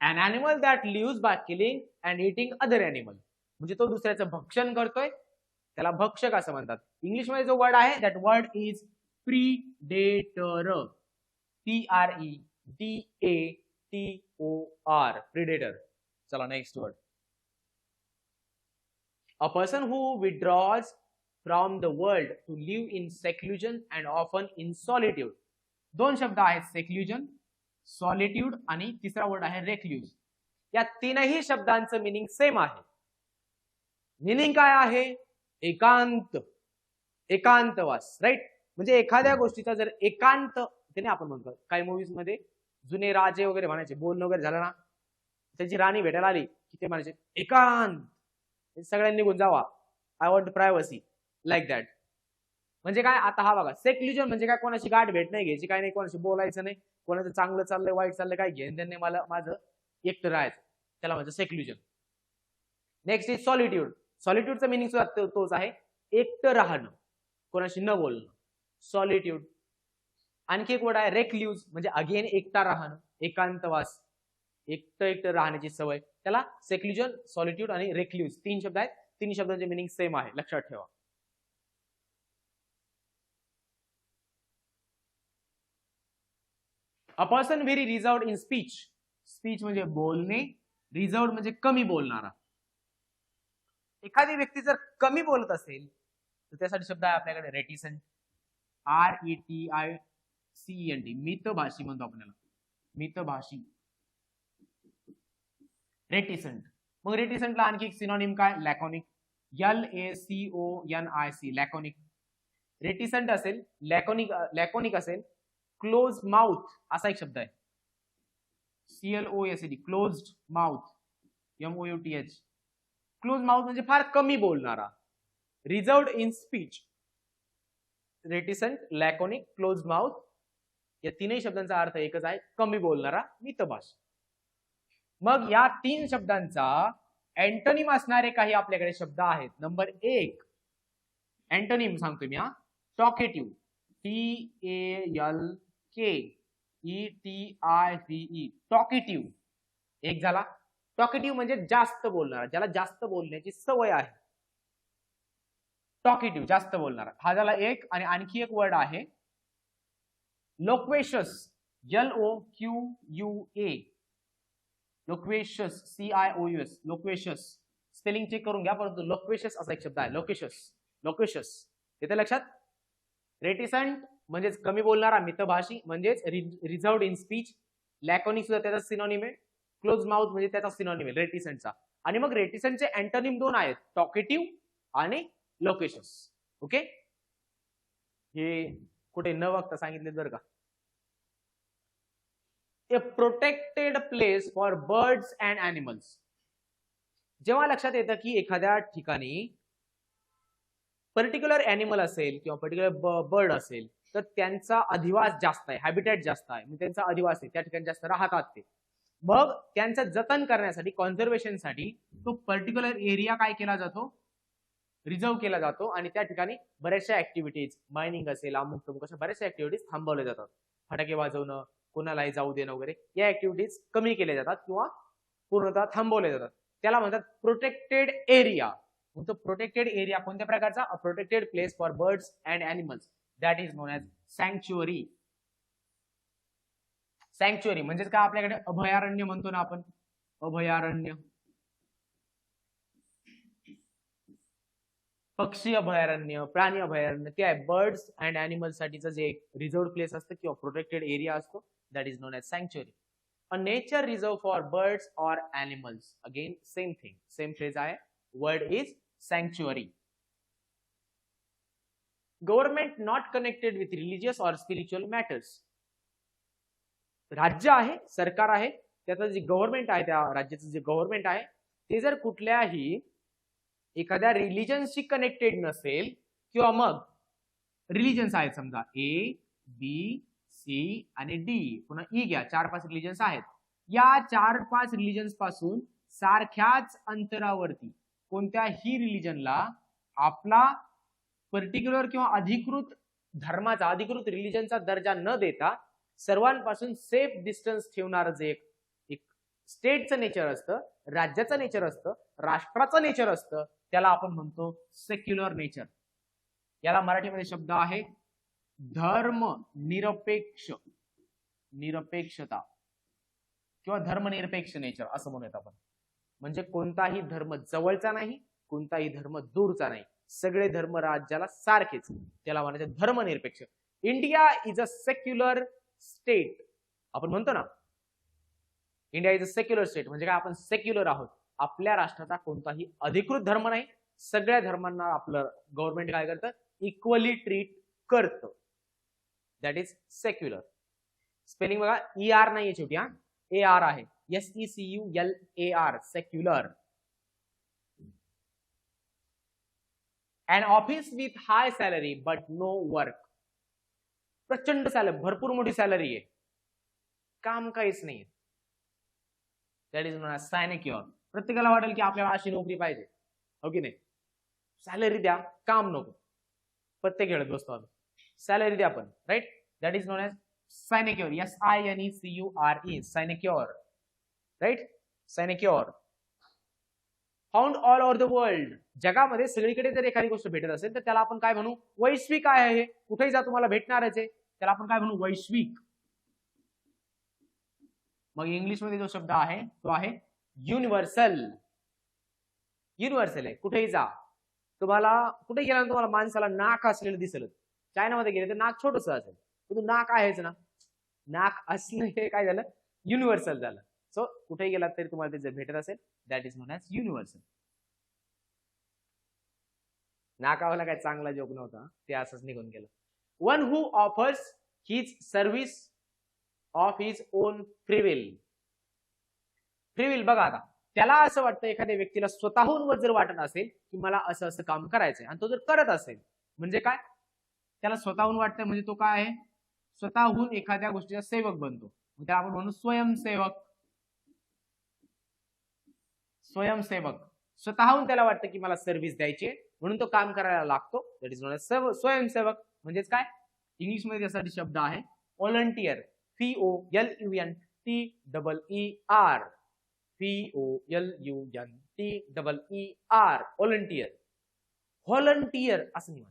Speaker 1: An animal that lives by killing and eating other animal, म्हणजे तो दुसऱ्याचं भक्षण करतोय त्याला भक्षक असं म्हणतात. इंग्लिश मध्ये जो वर्ड आहे that word is predator, PREDATOR, predator. चला next word. A person who withdraws from the world to live in seclusion and often in solitude. दोन शब्द आहेत, सेक्ल्युजन, सॉलिट्यूड आणि तिसरा वर्ड आहे रेक्ल्यूज. या तीनही शब्दांचं मिनिंग सेम आहे. मिनिंग काय आहे, एकांत, एकांतवास, राईट. म्हणजे एखाद्या गोष्टीचा जर एकांत, त्याने आपण म्हणतो काही मूवीज मध्ये जुने राजे वगैरे म्हणायचे, बोलणं वगैरे झालं ना, त्याची राणी भेटायला आली की ते म्हणायचे एकांत, सगळ्यांनी निघून जावा, I want privacy, like that. म्हणजे काय, आता हा बघा, सेक्ल्युजन म्हणजे काय, कोणाची गाठ भेट नाही घ्यायची, काय नाही, कोणाशी बोलायचं नाही, कोणाचं चांगलं चाललंय वाईट चाललंय काय घेऊन त्यांनी, मला माझं एकटं राहायचं, त्याला म्हणजे सेक्ल्युजन. Next is solitude. सॉलिट्यूडचा मिनिंग सुद्धा तोच आहे, एकटं राहणं, कोणाशी न बोलणं, सॉलिट्यूड. आणखी एक वर्ड आहे रेक्ल्यूज, म्हणजे अगेन एकटा राहणं, एकांतवास, एकटं राहण्याची सवय, त्याला सेक्ल्युजन, सॉलिट्यूड आणि रेक्ल्यूज तीन शब्द आहेत. तीन शब्दांचे मिनिंग सेम आहे, लक्षात ठेवा. A person very reserved in speech. Speech म्हणजे बोलणे, रिझर्व्ड म्हणजे कमी बोलणारा. एखादी व्यक्ती जर कमी बोलत असेल तर त्यासाठी शब्द आहे आपल्याकडे रेटिसंट, RETICENT, मितभाषी म्हणतो आपण याला, मितभाषी, रेटिसंट. मग रेटिसंटला आणखी एक सिनोनिम काय, लॅकोनिक, LACONIC, लॅकोनिक. रेटिसंट असेल, लॅकोनिक असेल, क्लोज माउथ असा एक शब्द आहे, CLOSED, closed mouth, MOUTH. Close mouth म्हणजे फार कमी बोलणारा. Reserved in speech, reticent, laconic, close mouth, या तीनही शब्दांचा अर्थ एकच आहे, कमी बोलणारा, मितभाषी. मग या तीन शब्दांचा अँटोनिम असणारे काही आपल्याकडे शब्द आहेत. नंबर 1 अँटोनिम सांगतो मी, हा, टॉकेटिव्ह, TALKETIVE, टॉकेटिव्ह एक झाला. टॉकेटिव्ह म्हणजे जास्त बोलणारा, ज्याला जास्त बोलण्याची सवय आहे, टॉकेटिव्ह, जास्त बोलणारा, हा झाला एक. आणि आणखी एक वर्ड आहे लोक्वेशियस, LOQUA, लोक्वेशियस, CIOUS, लोक्वेशियस. स्पेलिंग चेक करून घ्या, परंतु लोक्वेशियस असा एक शब्द आहे, लोकेशस, लोकेशस, येते लक्षात. रेटिसंट म्हणजेच कमी बोलणारा, मितभाषी म्हणजेच रिझर्व्ड इन स्पीच, लॅकोनिक सुद्धा त्याचा सिनोनिम आहे, क्लोज माउथ म्हणजे त्याचा सिनोनिम आहे रेटिसंटचा. आणि मग रेटिसंटचे अँटोनिम दोन आहेत, टॉकेटिव्ह आणि लोकेशस. ओके, हे कुठे न बघता सांगितले बरं का. A protected place for birds and animals. जेव्हा लक्षात येतं की एखाद्या ठिकाणी पर्टिक्युलर ॲनिमल असेल किंवा पर्टिक्युलर बर्ड असेल तर त्यांचा अधिवास जास्त आहे, हॅबिटॅट जास्त आहे, म्हणजे त्यांचा अधिवास आहे, त्या ठिकाणी जास्त राहतात ते. मग त्यांचं जतन करण्यासाठी, कॉन्झर्वेशनसाठी तो पर्टिक्युलर एरिया काय केला जातो, रिझर्व केला जातो, आणि त्या ठिकाणी बऱ्याचशा ऍक्टिव्हिटीज, मायनिंग असेल, अमुक तमुक अशा बऱ्याचशा ऍक्टिव्हिटीज थांबवल्या जातात. फटाके वाजवणं, कोणालाही जाऊ देणं वगैरे, या ऍक्टिव्हिटीज कमी केल्या जातात किंवा पूर्णतः थांबवल्या जातात. त्याला म्हणतात प्रोटेक्टेड एरिया. तो प्रोटेक्टेड एरिया कोणत्या प्रकारचा, a protected place for birds and animals, that is known as sanctuary. Sanctuary म्हणजेच काय, आपल्याकडे अभयारण्य म्हणतो ना आपण, अभयारण्य, पक्षी अभयारण्य, प्राणी अभयारण्य, ते आहे बर्ड्स अँड ॲनिमल्स साठीचं जे रिझर्व्ड प्लेस असतं किंवा प्रोटेक्टेड एरिया असतो, that is known as sanctuary. A nature reserve for birds or animals, again same thing, same phrase आहे, word is sanctuary. Government not connected with religious or spiritual matters. राज्य आहे, सरकार आहे, त्याचं जे गव्हर्नमेंट आहे, त्या राज्याचं जे गव्हर्नमेंट आहे ते जर कुठल्याही एखाद्या रिलिजन्सशी कनेक्टेड नसेल, किंवा मग रिलिजन्स आहेत समजा ABC आणि D, पुन्हा E घ्या, 4-5 रिलिजन्स आहेत, या 4-5 रिलिजन्स पासून सारख्याच अंतरावरती कोणत्याही रिलिजनला आपला पर्टिक्युलर किंवा अधिकृत धर्माचा, अधिकृत रिलिजनचा दर्जा न देता सर्वांपासून सेफ डिस्टन्स ठेवणारं जे एक स्टेटचं नेचर असतं, राज्याचं नेचर असतं, राष्ट्राचं नेचर असतं, त्याला आपण म्हणतो सेक्युलर नेचर. याला मराठीमध्ये शब्द आहे धर्मनिरपेक्ष, निरपेक्षता किंवा धर्मनिरपेक्ष नेचर असं म्हणूयात आपण. म्हणजे कोणताही धर्म जवळचा नाही, कोणताही धर्म दूरचा नाही, सगळे धर्म राज्याला सारखेच, त्याला म्हणायचं धर्मनिरपेक्ष. India is a secular state. आपण म्हणतो ना India is a secular state, म्हणजे काय, आपण सेक्युलर आहोत. आपल्या राष्ट्राचा कोणताही अधिकृत धर्म नाही, सगळ्या धर्मांना आपलं गव्हर्नमेंट काय करतं, इक्वली ट्रीट करतं. That is secular. स्पेलिंग बघा, ER नाहीये शेवटी, हा AR आहे, SECULAR, secular. An office with high salary but no work. प्रचंड सॅलरी, भरपूर मोठी सॅलरी आहे, काम काहीच नाही. That is known as sinecure. प्रत्येकाला वाटेल की आपल्याला अशी नोकरी पाहिजे, हो की नाही, सॅलरी द्या, काम नको, पत्ते खेळत बसतो आम्ही, सॅलरी द्या पण, right. That is known as sinecure. SINECURE, sinecure, right, sinecure. Found all over the world. जगामध्ये सगळीकडे जर एखादी गोष्ट भेटत असेल तर त्याला आपण काय म्हणू, वैश्विक आहे. हे कुठेही जा तुम्हाला भेटणारच आहे, त्याला आपण काय म्हणू, वैश्विक. मग इंग्लिश मध्ये जो शब्द आहे तो आहे युनिव्हर्सल. युनिव्हर्सल आहे, कुठेही जा, तुम्हाला कुठे गेला तुम्हाला माणसाला नाक असलेलं दिसेल. चायनामध्ये गेले तर नाक छोटस असेल, पण नाक आहेच ना, नाक असणं हे काय झालं, युनिव्हर्सल झालं. सो कुठेही गेलात तरी तुम्हाला ते जर भेटत असेल, that is known as universal. नाकावाला काय चांगला जोक नव्हता, ते असंच निघून गेलं. One who offers his service of his own free will. Free will बघा, आता त्याला असं वाटतं, एखाद्या व्यक्तीला स्वतःहून जर वाटत असेल की मला असं असं काम करायचंय आणि तो जर करत असेल, म्हणजे काय, त्याला स्वतःहून वाटतंय, म्हणजे तो काय आहे, स्वतःहून एखाद्या गोष्टीचा सेवक बनतो. त्याला आपण म्हणू स्वयंसेवक. स्वयंसेवक, स्वतःहून त्याला वाटतं की मला सर्व्हिस द्यायची आहे म्हणून तो काम करायला लागतो. दॅट इज नोन ॲज स्वयंसेवक. म्हणजेच काय, इंग्लिश मध्ये त्यासाठी शब्द आहे volunteer. VOLUNTEER, VOLUNTEER, volunteer. Volunteer असं नाही,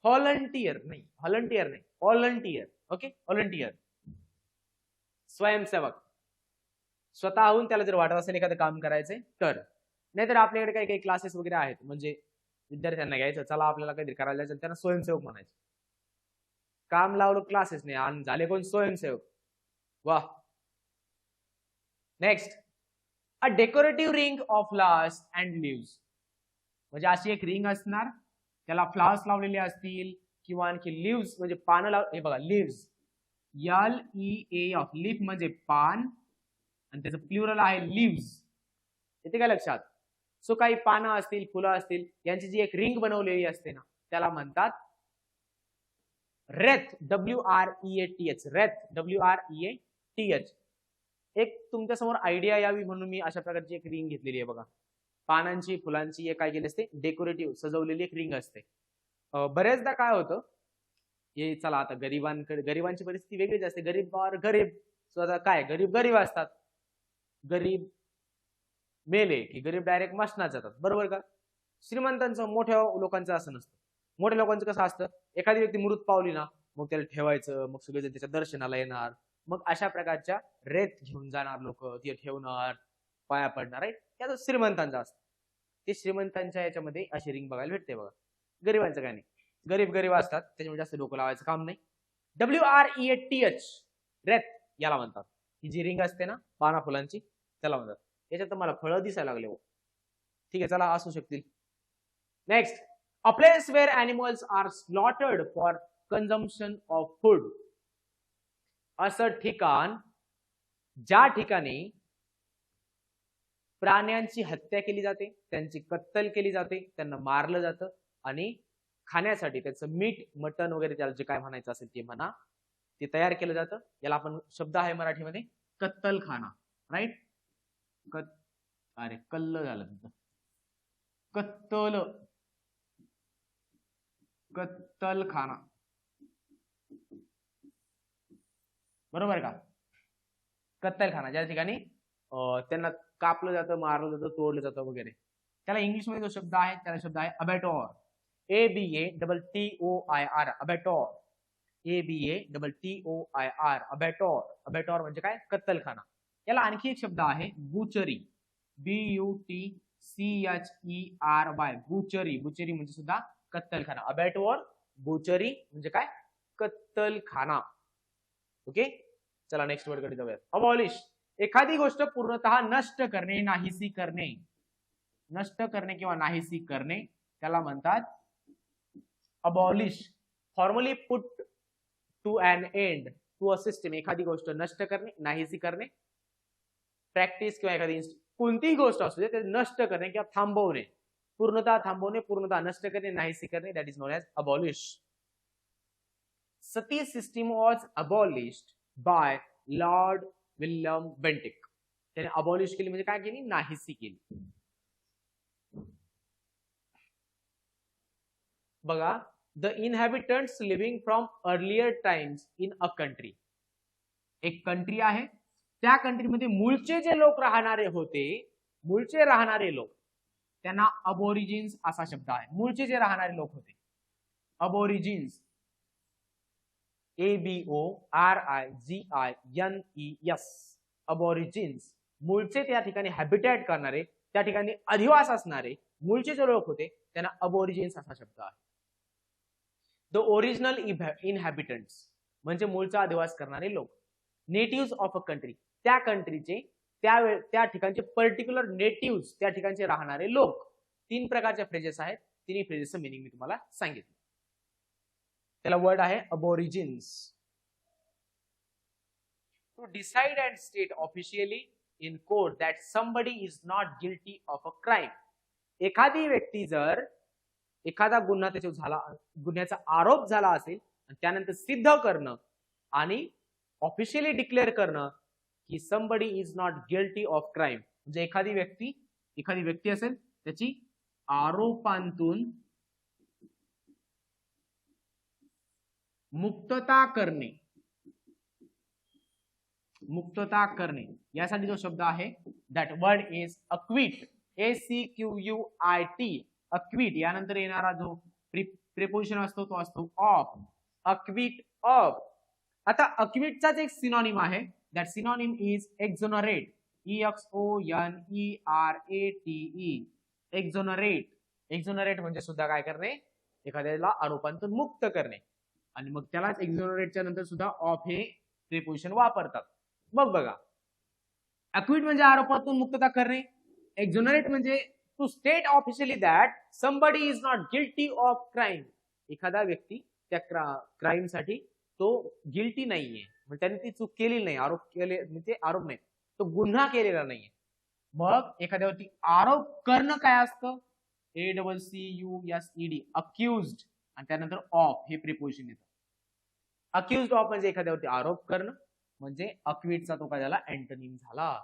Speaker 1: व्हॉलंटियर नाही, व्हॉलंटियर नाही, व्हॉलंटियर. ओके, व्हॉलंटियर, स्वयंसेवक. स्वतःहून त्याला जर वाटत असेल एखादं काम करायचंय तर. नाहीतर आपल्याकडे काही काही क्लासेस वगैरे आहेत, म्हणजे विद्यार्थ्यांना घ्यायचं, चला आपल्याला काहीतरी करायला जायचं, त्यांना स्वयंसेवक म्हणायचं. काम लावलं क्लासेस नाही आणि झाले कोण, स्वयंसेवक. वाह. Next, a decorative ring of flowers and leaves. म्हणजे अशी एक रिंग असणार, त्याला फ्लॉवर्स लावलेले असतील किंवा आणखी लीव्स म्हणजे पानं लाव. हे बघा, लीव्स, LEAF, लीफ म्हणजे पान आणि त्याचं प्लुरल आहे लीव्स. येते काय लक्षात. सो काही पानं असतील, फुलं असतील, यांची जी एक रिंग बनवलेली असते ना, त्याला म्हणतात रेथ. WREATH, Wraith, WREATH. एक तुमच्या समोर आयडिया यावी म्हणून मी अशा प्रकारची एक रिंग घेतलेली आहे बघा, पानांची, फुलांची, काय केली असते, डेकोरेटिव्ह सजवलेली एक रिंग असते. बऱ्याचदा काय होतं, हे चला आता गरिबांची परिस्थिती वेगळीच असते, गरीब स्वतः काय, गरीब असतात, गरीब मेले की गरीब डायरेक्ट मशनात जातात, बरोबर का. श्रीमंतांचं, मोठ्या लोकांचं असं नसतं. मोठ्या लोकांचं कसं असतं, एखादी व्यक्ती मृत पावली ना, मग त्याला ठेवायचं, मग सगळेजण त्याच्या दर्शनाला येणार, मग अशा प्रकारच्या रेत घेऊन जाणार लोक, ते ठेवणार, पाया पडणार, राईट. त्याचं श्रीमंतांचं असतं. ते श्रीमंतांच्या याच्यामध्ये अशी रिंग बघायला भेटते बघा. गरिबांचं काय नाही, गरीब असतात, त्याच्यामुळे जास्त डोकं लावायचं काम नाही. WREATH, रेत, याला म्हणतात. ही जी रिंग असते ना पाना फुलांची, त्याला म्हणतात. याच्यात मला फळं दिसायला लागले, ठीक आहे, चला असू शकतील. Next, a place where animals are slaughtered for consumption of food. असं ठिकाण ज्या ठिकाणी प्राण्यांची हत्या केली जाते, त्यांची कत्तल केली जाते, त्यांना मारलं जातं आणि खाण्यासाठी त्याचं मीठ, मटण वगैरे त्याला जे काय म्हणायचं असेल ते म्हणा, ते तयार केलं जातं. याला आपण शब्द आहे मराठीमध्ये कत्तलखाना, राईट. अरे कल्ल झालं तुमचं, कत्तल, कत्तलखाना, बरोबर का? कत्तलखाना ज्या ठिकाणी त्यांना कापलं जातं, मारलं जातं, तोडलं जातं वगैरे, त्याला इंग्लिश मध्ये जो शब्द आहे त्याला शब्द आहे अबॅटॉर. ABATTOIR, अबॅटॉर. ABATTOIR, अबॅटॉर. अबॅटॉर म्हणजे काय? कत्तलखाना. याला आणखी एक शब्द आहे बुचरी, BUTCHERY, बुचरी. बुचरी म्हणजे सुद्धा कत्तलखाना. अबॅटॉर, बुचरी म्हणजे काय? कत्तलखाना. ओके, चला नेक्स्ट वर्ड कडे जाऊयात. अबॉलिश, एखादी गोष्ट पूर्णतः नष्ट करणे, नाहीसी करणे. नष्ट करणे किंवा नाहीसी करणे त्याला म्हणतात abolish. Formally put to an end to a system, एखादी गोष्ट नष्ट करणे, नाहीसी करणे. प्रॅक्टिस किंवा एखादी कोणतीही गोष्ट असू दे ते नष्ट करणे किंवा थांबवणे, पूर्णतः थांबवणे, पूर्णतः नष्ट करणे, नाहीसी करणे, that is known as abolish. Sati system was abolished by Lord William Bentinck. त्याने अबॉलिश केली म्हणजे काय केली? नाहीसी केली. बघा, the inhabitants living from earlier times in a country. एक कंट्री आहे, त्या कंट्रीमध्ये मूळचे जे लोक राहणारे होते, मूळचे राहणारे लोक, त्यांना अबोरिजिन्स असा शब्द आहे. मूळचे जे राहणारे लोक होते, अबोरिजिन्स, ABORIGINES, अबोरिजिन्स. मूळचे त्या ठिकाणी हॅबिटॅट करणारे, त्या ठिकाणी अधिवास असणारे मूळचे जे लोक होते त्यांना अबोरिजिन्स असा शब्द आहे. द ओरिजिनल इनहॅबिटंट्स म्हणजे मूळचा अधिवास करणारे लोक. नेटिव्ह ऑफ अ कंट्री, त्या कंट्रीचे, त्या ठिकाणचे पर्टिक्युलर नेटिव्ह, त्या ठिकाणचे राहणारे लोक. 3 प्रकारचे फ्रेजेस आहेत. तिन्ही फ्रेजेसचं मिनिंग मी तुम्हाला सांगितलं. त्याला वर्ड आहे aborigines. To decide and state officially in court that somebody is not guilty of a crime. एखादी व्यक्ती जर एखादा गुन्हा त्याच्यावर झाला, गुन्ह्याचा आरोप झाला असेल आणि त्यानंतर सिद्ध करणं आणि ऑफिशियली डिक्लेअर करणं की somebody is not guilty of crime, म्हणजे एखादी व्यक्ती असेल त्याची आरोपांतून मुक्तता करणे, मुक्तता करणे, यासाठी जो शब्द आहे दॅट वर्ड इज अक्विट. ACQUIT, अक्विट. यानंतर येणारा जो प्रिपोजिशन असतो तो असतो ऑफ, अक्विट ऑफ. आता अक्विटचाच एक सिनोनिम आहे, दॅट सिनोनिम इज एक्झोनरेट, EXONERATE, एक्झोनरेट. एक्झोनरेट म्हणजे सुद्धा काय करणे? एखाद्याला आरोपांतून मुक्त करणे. आणि मग त्यालाच एक्झोनरेटच्या नंतर सुद्धा ऑफ हे प्रिपोजिशन वापरतात. मग बघा, अक्विट म्हणजे आरोपातून मुक्तता करणे, एक्झोनरेट म्हणजे to state officially that somebody is not guilty of crime. एखादा व्यक्ती त्या क्राईम साठी तो गिल्टी नाहीये, म्हणजे त्याने ती चूक केलेली नाही, आरोप केले म्हणजे आरोप नाही, तो गुन्हा केलेला नाहीये. मग एखाद्यावरती आरोप करणं काय असतं? ACCUSED, accused. आणि त्यानंतर ऑफ हे प्रिपोजिशन येतं. अक्युज्ड ऑफ म्हणजे एखाद्यावरती आरोप करणं, म्हणजे अक्विटचा तो काय झाला? अँटोनिम झाला.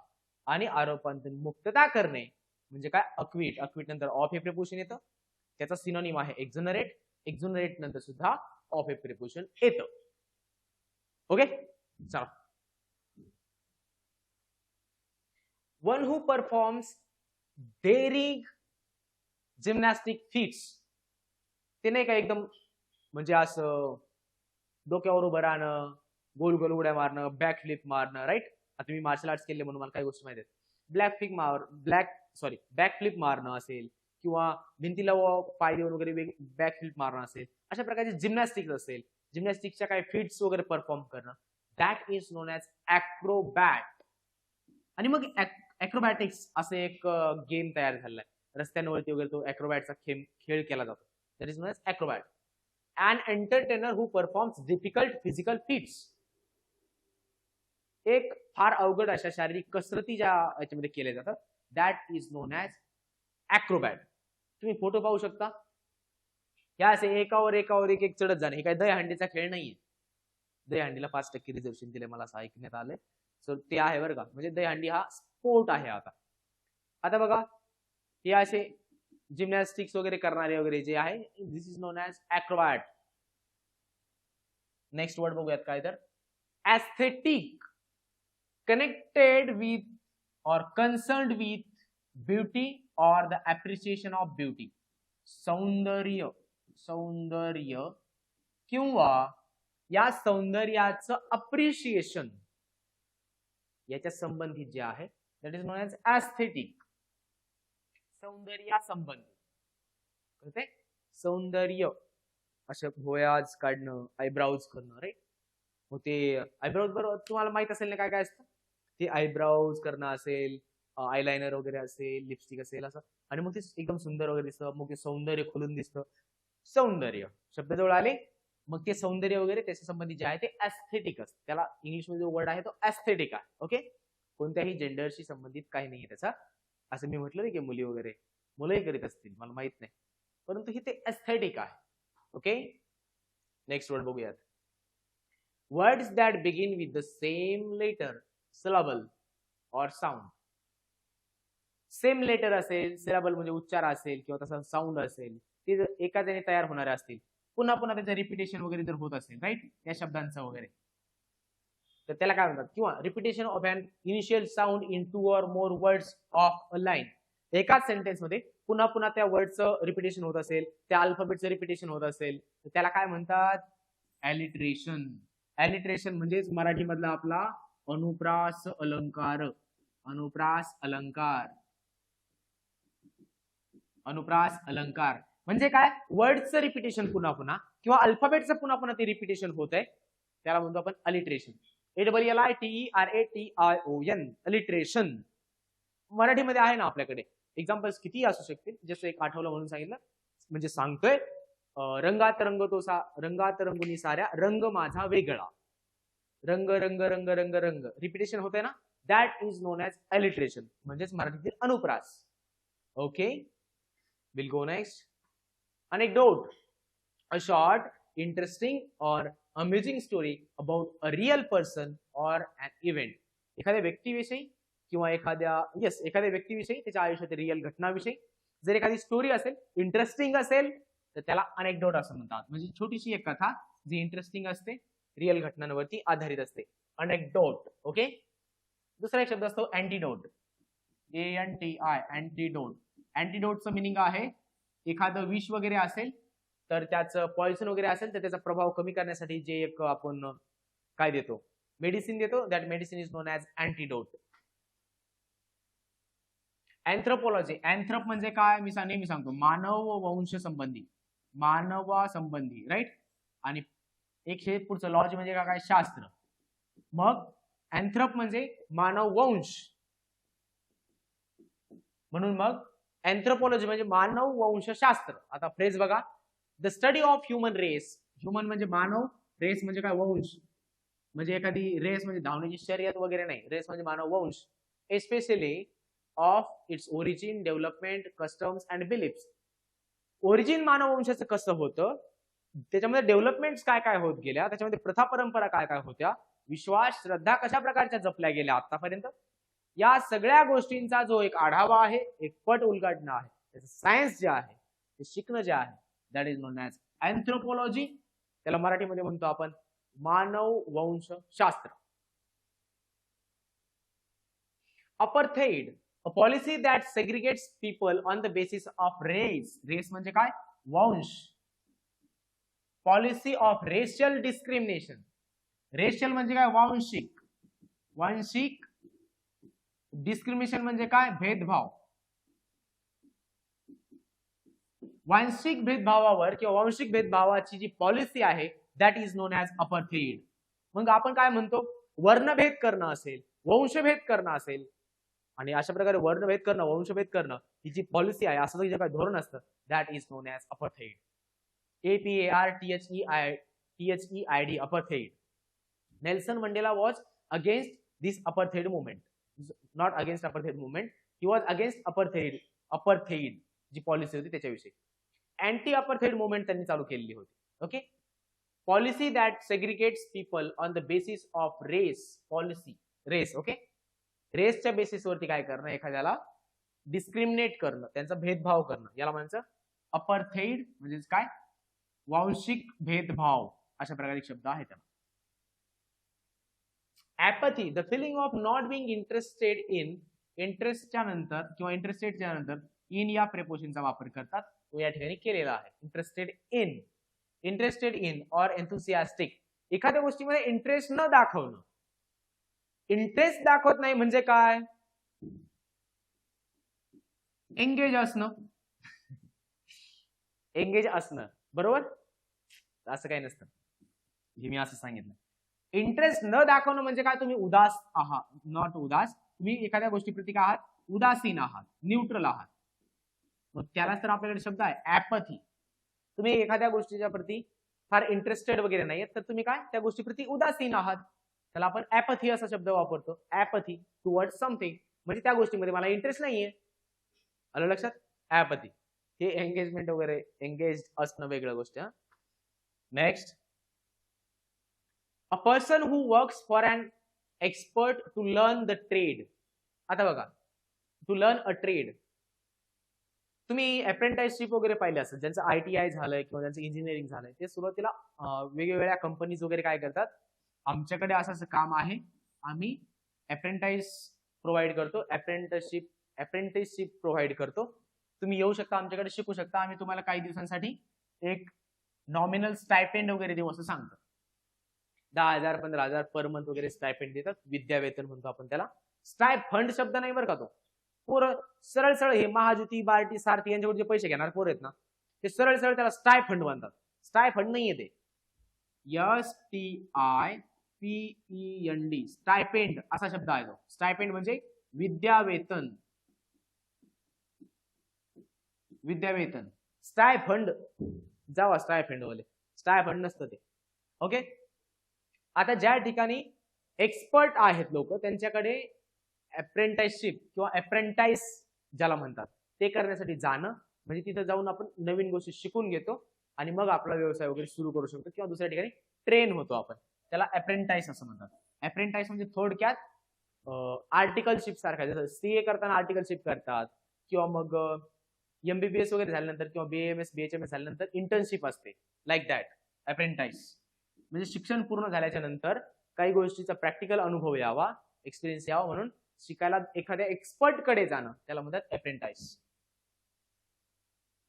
Speaker 1: आणि आरोपांतून मुक्तता करणे म्हणजे काय? अक्विट. अक्विट नंतर ऑफ हे प्रिपोजिशन येतं, त्याचा सिनोनिम आहे एक्झोनरेट. एक्झोनरेट नंतर सुद्धा ऑफ हे प्रिपोजिशन येतं. ओके, चला. One who performs daring gymnastic feats. ते नाही का एकदम म्हणजे असं डोक्यावर उभं राहणं, गोल गोल उड्या मारणं, बॅक फ्लिप मारणं, राईट? आता मी मार्शल आर्ट्स केले म्हणून मला काही गोष्टी माहिती आहेत. बॅक फ्लिप मारणं असेल किंवा भिंतीला पाय देऊन वगैरे बॅक फ्लिप मारणं असेल, अशा प्रकारचे जिम्नॅस्टिक्स असेल, जिम्नॅस्टिक्सच्या काही फीट्स वगैरे परफॉर्म करणं, दॅट इज नोन ॲज ॲक्रोबॅट. आणि मग ॲक्रोबॅटिक्स असे एक गेम तयार झालेला आहे, रस्त्यांवरती वगैरे तो ॲक्रोबॅटचा खेळ केला जातो, that is known as acrobat. An entertainer who performs difficult physical feats. एक फार अवघड अशा शारीरिक कसरती ज्या याच्यामध्ये केल्या जातात, दॅट इज नोन ॲज ॲक्रोबॅट. तुम्ही फोटो पाहू शकता, ह्या असे एकावर एक चढत जाणे, हे काय दहीहंडीचा खेळ नाहीये. दहीहंडीला 5% रिझर्वेशन दिले मला असं ऐकण्यात आलंय, सो ते आहे बरं का. म्हणजे दहीहंडी हा स्पोर्ट आहे. आता बघा, हे असे जिम्नॅस्टिक्स वगैरे करणारे वगैरे जे आहे, this is known as acrobat. Next word बघूयात काय तर, aesthetic, connected with or concerned with beauty or the appreciation of beauty. सौंदर्य, सौंदर्य किंवा या सौंदर्याचं अप्रिशिएशन याच्या संबंधित जे आहे, that is known as aesthetic. Soundarya संबंधित कळते, सौंदर्य अशा भोयाज काढणं, आयब्राउज करणं, राईट. मग ते आयब्राउज बरोबर तुम्हाला माहित असेल ना काय काय असतं, ते आयब्राउज करणं असेल, आयलाइनर वगैरे असेल, लिपस्टिक असेल असं, आणि मग ते एकदम सुंदर वगैरे दिसतं, मग ते सौंदर्य खोलून दिसतं. सौंदर्य शब्द जवळ आले, मग ते सौंदर्य वगैरे त्याच्या संबंधित जे आहे ते ॲस्थेटिक असतं. त्याला इंग्लिशमध्ये जो वर्ड आहे तो ॲस्थेटिक आहे. ओके, कोणत्याही जेंडरशी संबंधित काही नाहीये त्याचा. असं मी म्हटलं नाही की मुली वगैरे, मुलंही करीत असतील, मला माहित नाही, परंतु हे ते ॲस्थेटिक आहे. ओके, नेक्स्ट वर्ड बघूयात. Words that begin with the same letter, syllable or sound. Same letter असेल, सिलाबल म्हणजे उच्चार असेल, किंवा तसा साऊंड असेल, ते जर एका जागी तयार होणारे असतील, पुन्हा पुन्हा त्याचं रिपिटेशन वगैरे जर होत असेल, राईट, या शब्दांचं वगैरे, तर त्याला काय म्हणतात, किंवा repetition of an initial sound in 2 or more words of a line. एकाच सेंटेन्स मध्ये पुन्हा पुन्हा त्या वर्डचं रिपिटेशन होत असेल, त्या अल्फाबेटचं रिपिटेशन होत असेल, तर त्याला काय म्हणतात, ॲलिट्रेशन. ॲलिट्रेशन म्हणजेच मराठीमधला आपला अनुप्रास अलंकार. अनुप्रास अलंकार, अनुप्रास अलंकार म्हणजे काय, वर्डचं रिपिटेशन पुन्हा पुन्हा किंवा अल्फाबेटचं पुन्हा पुन्हा ते रिपिटेशन होत आहे, त्याला म्हणतो आपण अलिट्रेशन. ALLITERATION, alliteration. मराठीमध्ये आहे ना आपल्याकडे, एक्झाम्पल्स किती असू शकतील, जसं एक आठवलं म्हणून सांगितलं, म्हणजे सांगतोय, रंगात रंगतो रंगात रंगुनी साऱ्या, रंग माझा वेगळा, रंग रंग रंग रंग रंग, रिपिटेशन होते ना, that is known as alliteration, म्हणजेच मराठीतील अनुप्रास. Okay, will go next. Anecdote, a short, interesting or amazing story about a real person or an event. एखाद्या व्यक्तीविषयी किंवा एखाद्या व्यक्तीविषयी, त्याच्या आयुष्यातील रिअल घटनाविषयी जर एखादी स्टोरी असेल, इंटरेस्टिंग असेल, तर त्याला अनेक्डोट असं म्हणतात. म्हणजे छोटीशी एक कथा जी इंटरेस्टिंग असते, रिअल घटनांवरती आधारित असते, अनेक्डोट. ओके, दुसरा एक शब्द असतो अँटीडोट, ANTI, अँटीडोट. अँटीडोटचं मिनिंग आहे, एखादं विष वगैरे असेल, तर त्याचं पॉइझन वगैरे असेल, तर त्याचा प्रभाव कमी करण्यासाठी जे एक आपण काय देतो, मेडिसिन देतो, that medicine is known as antidote. Anthropology, anthrop म्हणजे काय, मी नेहमी सांगतो, मानव वंश संबंधी, मानवा संबंधी, राईट. आणि एक हे पुढचं लॉजी म्हणजे काय, शास्त्र. मग अँथ्रोप म्हणजे मानव वंश, म्हणून मग अँथ्रोपॉलॉजी म्हणजे मानव वंशशास्त्र. आता फ्रेज बघा, the study of human race. Human म्हणजे मानव, रेस म्हणजे काय, वंश. म्हणजे एखादी रेस म्हणजे धावण्याची शर्यत वगैरे नाही, रेस म्हणजे मानव वंश. Especially of its origin, development, customs and beliefs. Origin मानव वंशाचं कसं होतं, त्याच्यामध्ये डेव्हलपमेंट्स काय काय होत गेल्या, त्याच्यामध्ये प्रथा परंपरा काय काय होत्या, विश्वास श्रद्धा कशा प्रकारच्या जपल्या गेल्या आतापर्यंत, या सगळ्या गोष्टींचा जो एक आढावा आहे, एक पट उलगडणं आहे, त्याचं सायन्स जे आहे, ते शिकणं जे आहे, that is known as anthropology. त्याला मराठीमध्ये म्हणतो आपण मानव वंशशास्त्र. Apartheid, a policy that segregates people on the basis of race. Race म्हणजे काय, वंश. Policy of racial discrimination. Racial म्हणजे काय, वांशिक. वांशिक. डिस्क्रिमिनेशन म्हणजे काय, भेदभाव. वांशिक भेदभावावर किंवा वांशिक भेदभावाची जी पॉलिसी आहे, दॅट इज नोन ॲज अपर्थेड. मग आपण काय म्हणतो, वर्णभेद करणं असेल, वंशभेद करणं असेल, आणि अशा प्रकारे वर्णभेद करणं, वंशभेद करणं ही जी पॉलिसी आहे, असं जे काही धोरण असतं, that is known as apartheid. APARTHEID, apartheid. Nelson Mandela was against this apartheid movement, not against apartheid movement, he was against apartheid जी पॉलिसी होती त्याच्याविषयी. अँटी अपर्थेड मुवमेंट त्यांनी चालू केलेली होती. Okay, policy that segregates people on the basis of race. Policy, race. Okay, रेसच्या बेसिसवरती काय करणं, एखाद्याला डिस्क्रिमिनेट करणं, त्यांचा भेदभाव करणं, याला म्हणायचं अपर्थेड, म्हणजेच काय, वांशिक भेदभाव, अशा प्रकारे एक शब्द आहे त्याला. Apathy, the feeling of not being interested in, इंटरेस्टच्या नंतर किंवा इंटरेस्टेडच्या नंतर इन या प्रेपोजिशनचा वापर करतात, तो या ठिकाणी केलेला आहे. इंटरेस्टेड इन ऑर एन्थुसियास्टिक, एखाद्या गोष्टीमध्ये इंटरेस्ट न दाखवणं. इंटरेस्ट दाखवत नाही म्हणजे काय, एंगेज असणं. एंगेज असणं, बरोबर, असं काही नसतं, हे मी असं सांगितलं. इंटरेस्ट न दाखवणं म्हणजे काय, तुम्ही उदास आहात, नॉट उदास, तुम्ही एखाद्या गोष्टीप्रती काय आहात, उदासीन आहात, न्यूट्रल आहात. मग त्यालाच तर आपल्याकडे शब्द आहे ऍपथी. तुम्ही एखाद्या गोष्टीच्या प्रती फार इंटरेस्टेड वगैरे नाहीये, तर तुम्ही काय, त्या गोष्टीप्रती उदासीन आहात, त्याला आपण ऍपथी असा शब्द वापरतो. ऍपथी टुवर्ड्स समथिंग, म्हणजे त्या गोष्टीमध्ये मला इंटरेस्ट नाहीये. आलं लक्षात, ऍपथी. हे एंगेजमेंट वगैरे, एंगेज असणं वेगळं गोष्ट. Next, a person who works for an expert to learn the trade. आता बघा, टू लर्न अ ट्रेड, तुम्ही अप्रेंटिसशिप वगैरे पाहिले असेल, ज्यांचं ITI झालंय किंवा ज्यांचं इंजिनिअरिंग झालंय, ते सुरुवातीला वेगवेगळ्या कंपनीज वगैरे काय करतात, आमच्याकडे असं काम आहे, आम्ही अप्रेंटिस प्रोव्हाइड करतो, अप्रेंटिसशिप प्रोव्हाइड करतो, तुम्ही येऊ शकता, आमच्याकडे शिकू शकता, आम्ही तुम्हाला काही दिवसांसाठी एक नॉमिनल स्टायपेंड वगैरे देऊ असं सांगतो. 10,000 15,000 पर मंथ वगैरे स्टायपेंड देतात, विद्यावेतन म्हणतो आपण त्याला. स्टायफंड शब्द नाही बरं का तो. पोरं सरळ सरळ हे महाजुती, बार्टी, सारथी यांच्याकडे जे पैसे घेणार पोर आहेत ना, ते सरळ सरळ त्याला स्टायफंड म्हणतात. स्टायफंड नाहीये ते, STIPEND, स्टायपेंड असा शब्द आहे तो. स्टायपेंड म्हणजे विद्यावेतन, विद्यावेतन. स्टायफंड जावा, स्टायफंड वाले, स्टायफंड नसतं ते. ओके, आता ज्या ठिकाणी एक्सपर्ट आहेत लोक, त्यांच्याकडे अप्रेंटिसशिप किंवा अप्रेंटाइस ज्याला म्हणतात, ते करण्यासाठी जाणं, म्हणजे तिथे जाऊन आपण नवीन गोष्टी शिकून घेतो आणि मग आपला व्यवसाय वगैरे सुरू करू शकतो किंवा दुसऱ्या ठिकाणी ट्रेन होतो आपण, त्याला अप्रेंटाइस असं म्हणतात. अप्रेंटाइस म्हणजे थोडक्यात आर्टिकलशिप सारखा, जसं CA करताना आर्टिकलशिप करतात, किंवा मग MBBS वगैरे झाल्यानंतर किंवा BAMS BHMS झाल्यानंतर इंटर्नशिप असते, लाईक दॅट अप्रेंटाइस. म्हणजे शिक्षण पूर्ण झाल्याच्या नंतर काही गोष्टीचा प्रॅक्टिकल अनुभव यावा, एक्सपिरियन्स यावा, म्हणून शिकायला एखाद्या एक्सपर्ट कडे जाणं, त्याला म्हणतात apprentice.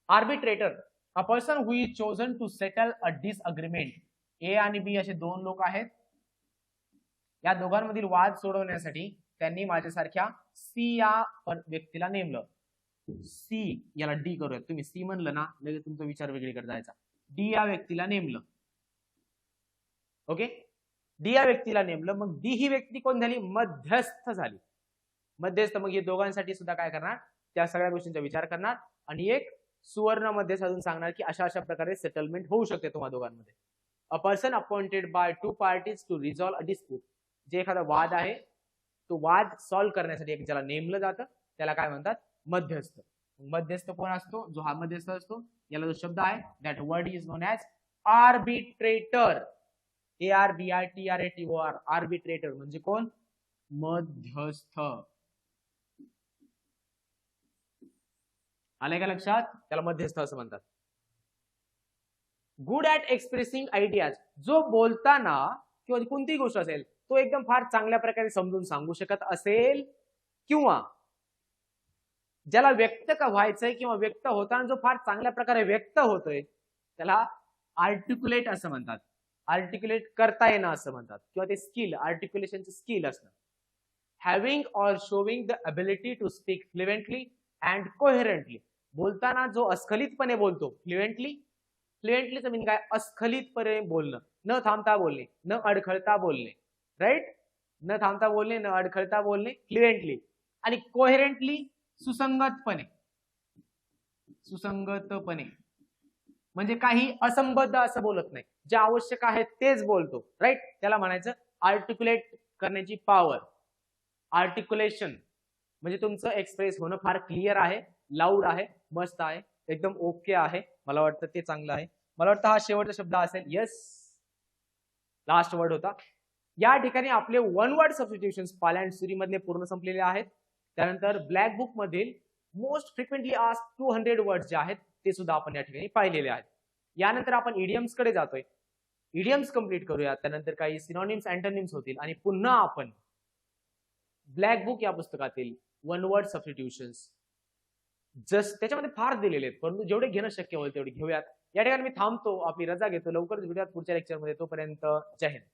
Speaker 1: Arbitrator, a person who is chosen to settle a disagreement. A आणि B असे दोन लोक आहेत, या दोघांमधील वाद सोडवण्यासाठी त्यांनी माझ्यासारख्या C या व्यक्तीला नेमलं. C याला D करूयात, तुम्ही C म्हणलं ना लगेच तुमचा विचार वेगळीकडे जायचा. D या व्यक्तीला नेमलं. ओके, D या व्यक्तीला नेमलं, मग D ही व्यक्ती कोण झाली, मध्यस्थ झाली. मध्यस्थ, मग हे दोघांसाठी सुद्धा काय करणार, त्या सगळ्या गोष्टींचा विचार करणार आणि एक सुवर्ण मध्ये साधून सांगणार की अशा अशा प्रकारे सेटलमेंट होऊ शकते तुम्हा दोघांमध्ये. A person appointed by two parties to resolve a dispute, जे एखादा वाद आहे तो वाद सॉल्व्ह करण्यासाठी एक ज्याला नेमलं जातं त्याला काय म्हणतात, मध्यस्थ. मध्यस्थ कोण असतो, जो हा मध्यस्थ असतो, याला जो शब्द आहे, that word is known as arbitrator. ARBITRATOR, arbitrator म्हणजे कोण, मध्यस्थ. आले का लक्षात, त्याला मध्यस्थ असं म्हणतात. गुड ऍट एक्सप्रेसिंग आयडियाज, जो बोलताना किंवा कोणतीही गोष्ट असेल तो एकदम फार चांगल्या प्रकारे समजून सांगू शकत असेल, किंवा ज्याला व्यक्त व्हायचंय किंवा व्यक्त होताना जो फार चांगल्या प्रकारे व्यक्त होतोय त्याला आर्टिक्युलेट असं म्हणतात. आर्टिक्युलेट करता येणं असं म्हणतात, किंवा ते स्किल, आर्टिक्युलेशनचं स्किल असणं. Having or showing the ability to speak fluently and coherently, बोलताना जो अस्खलितपणे बोलतो, फ्लुएंटलीचं मीन काय, अस्खलितपणे बोलणं, न थांबता बोलणे, न अडखळता बोलणे, राईट, न थांबता बोलणे, न अडखळता बोलणे, फ्लुएंटली. आणि कोहेरंटली, सुसंगतपणे, सुसंगतपणे म्हणजे काही असंबद्ध असं बोलत नाही, जे आवश्यक आहे तेच बोलतो, राईट, त्याला म्हणायचं आर्टिक्युलेट करण्याची पॉवर. आर्टिक्युलेशन म्हणजे तुमचं एक्सप्रेस होणं फार क्लिअर आहे, लाऊड आहे, मस्त आहे, एकदम ओके आहे, मला वाटतं ते चांगलं आहे. मला वाटतं हा शेवटचा शब्द असेल, येस, लास्ट वर्ड होता. या ठिकाणी आपले वन वर्ड सबस्टिट्यूशन्स पाल्या अँड सुरी मधले पूर्ण संपलेले आहेत. त्यानंतर ब्लॅक बुक मधील मोस्ट फ्रिक्वेंटली आस्क्ड 200 वर्ड्स जे आहेत ते सुद्धा आपण या ठिकाणी पाहिलेले आहेत. यानंतर आपण इडियम्स कडे जातोय. इडियम्स कंप्लीट करूया, त्यानंतर काही सिनॉनिम्स अँटोनिम्स होतील आणि पुन्हा आपण ब्लॅक बुक या पुस्तकातील वन वर्ड सबस्टिट्यूशन्स त्याच्यामध्ये फार दिलेले आहेत, परंतु जेवढे घेणं शक्य होईल तेवढे घेऊयात. या ठिकाणी मी थांबतो, आपली रजा घेतो. लवकरच भेटूयात पुढच्या लेक्चरमध्ये. तोपर्यंत जय हिंद.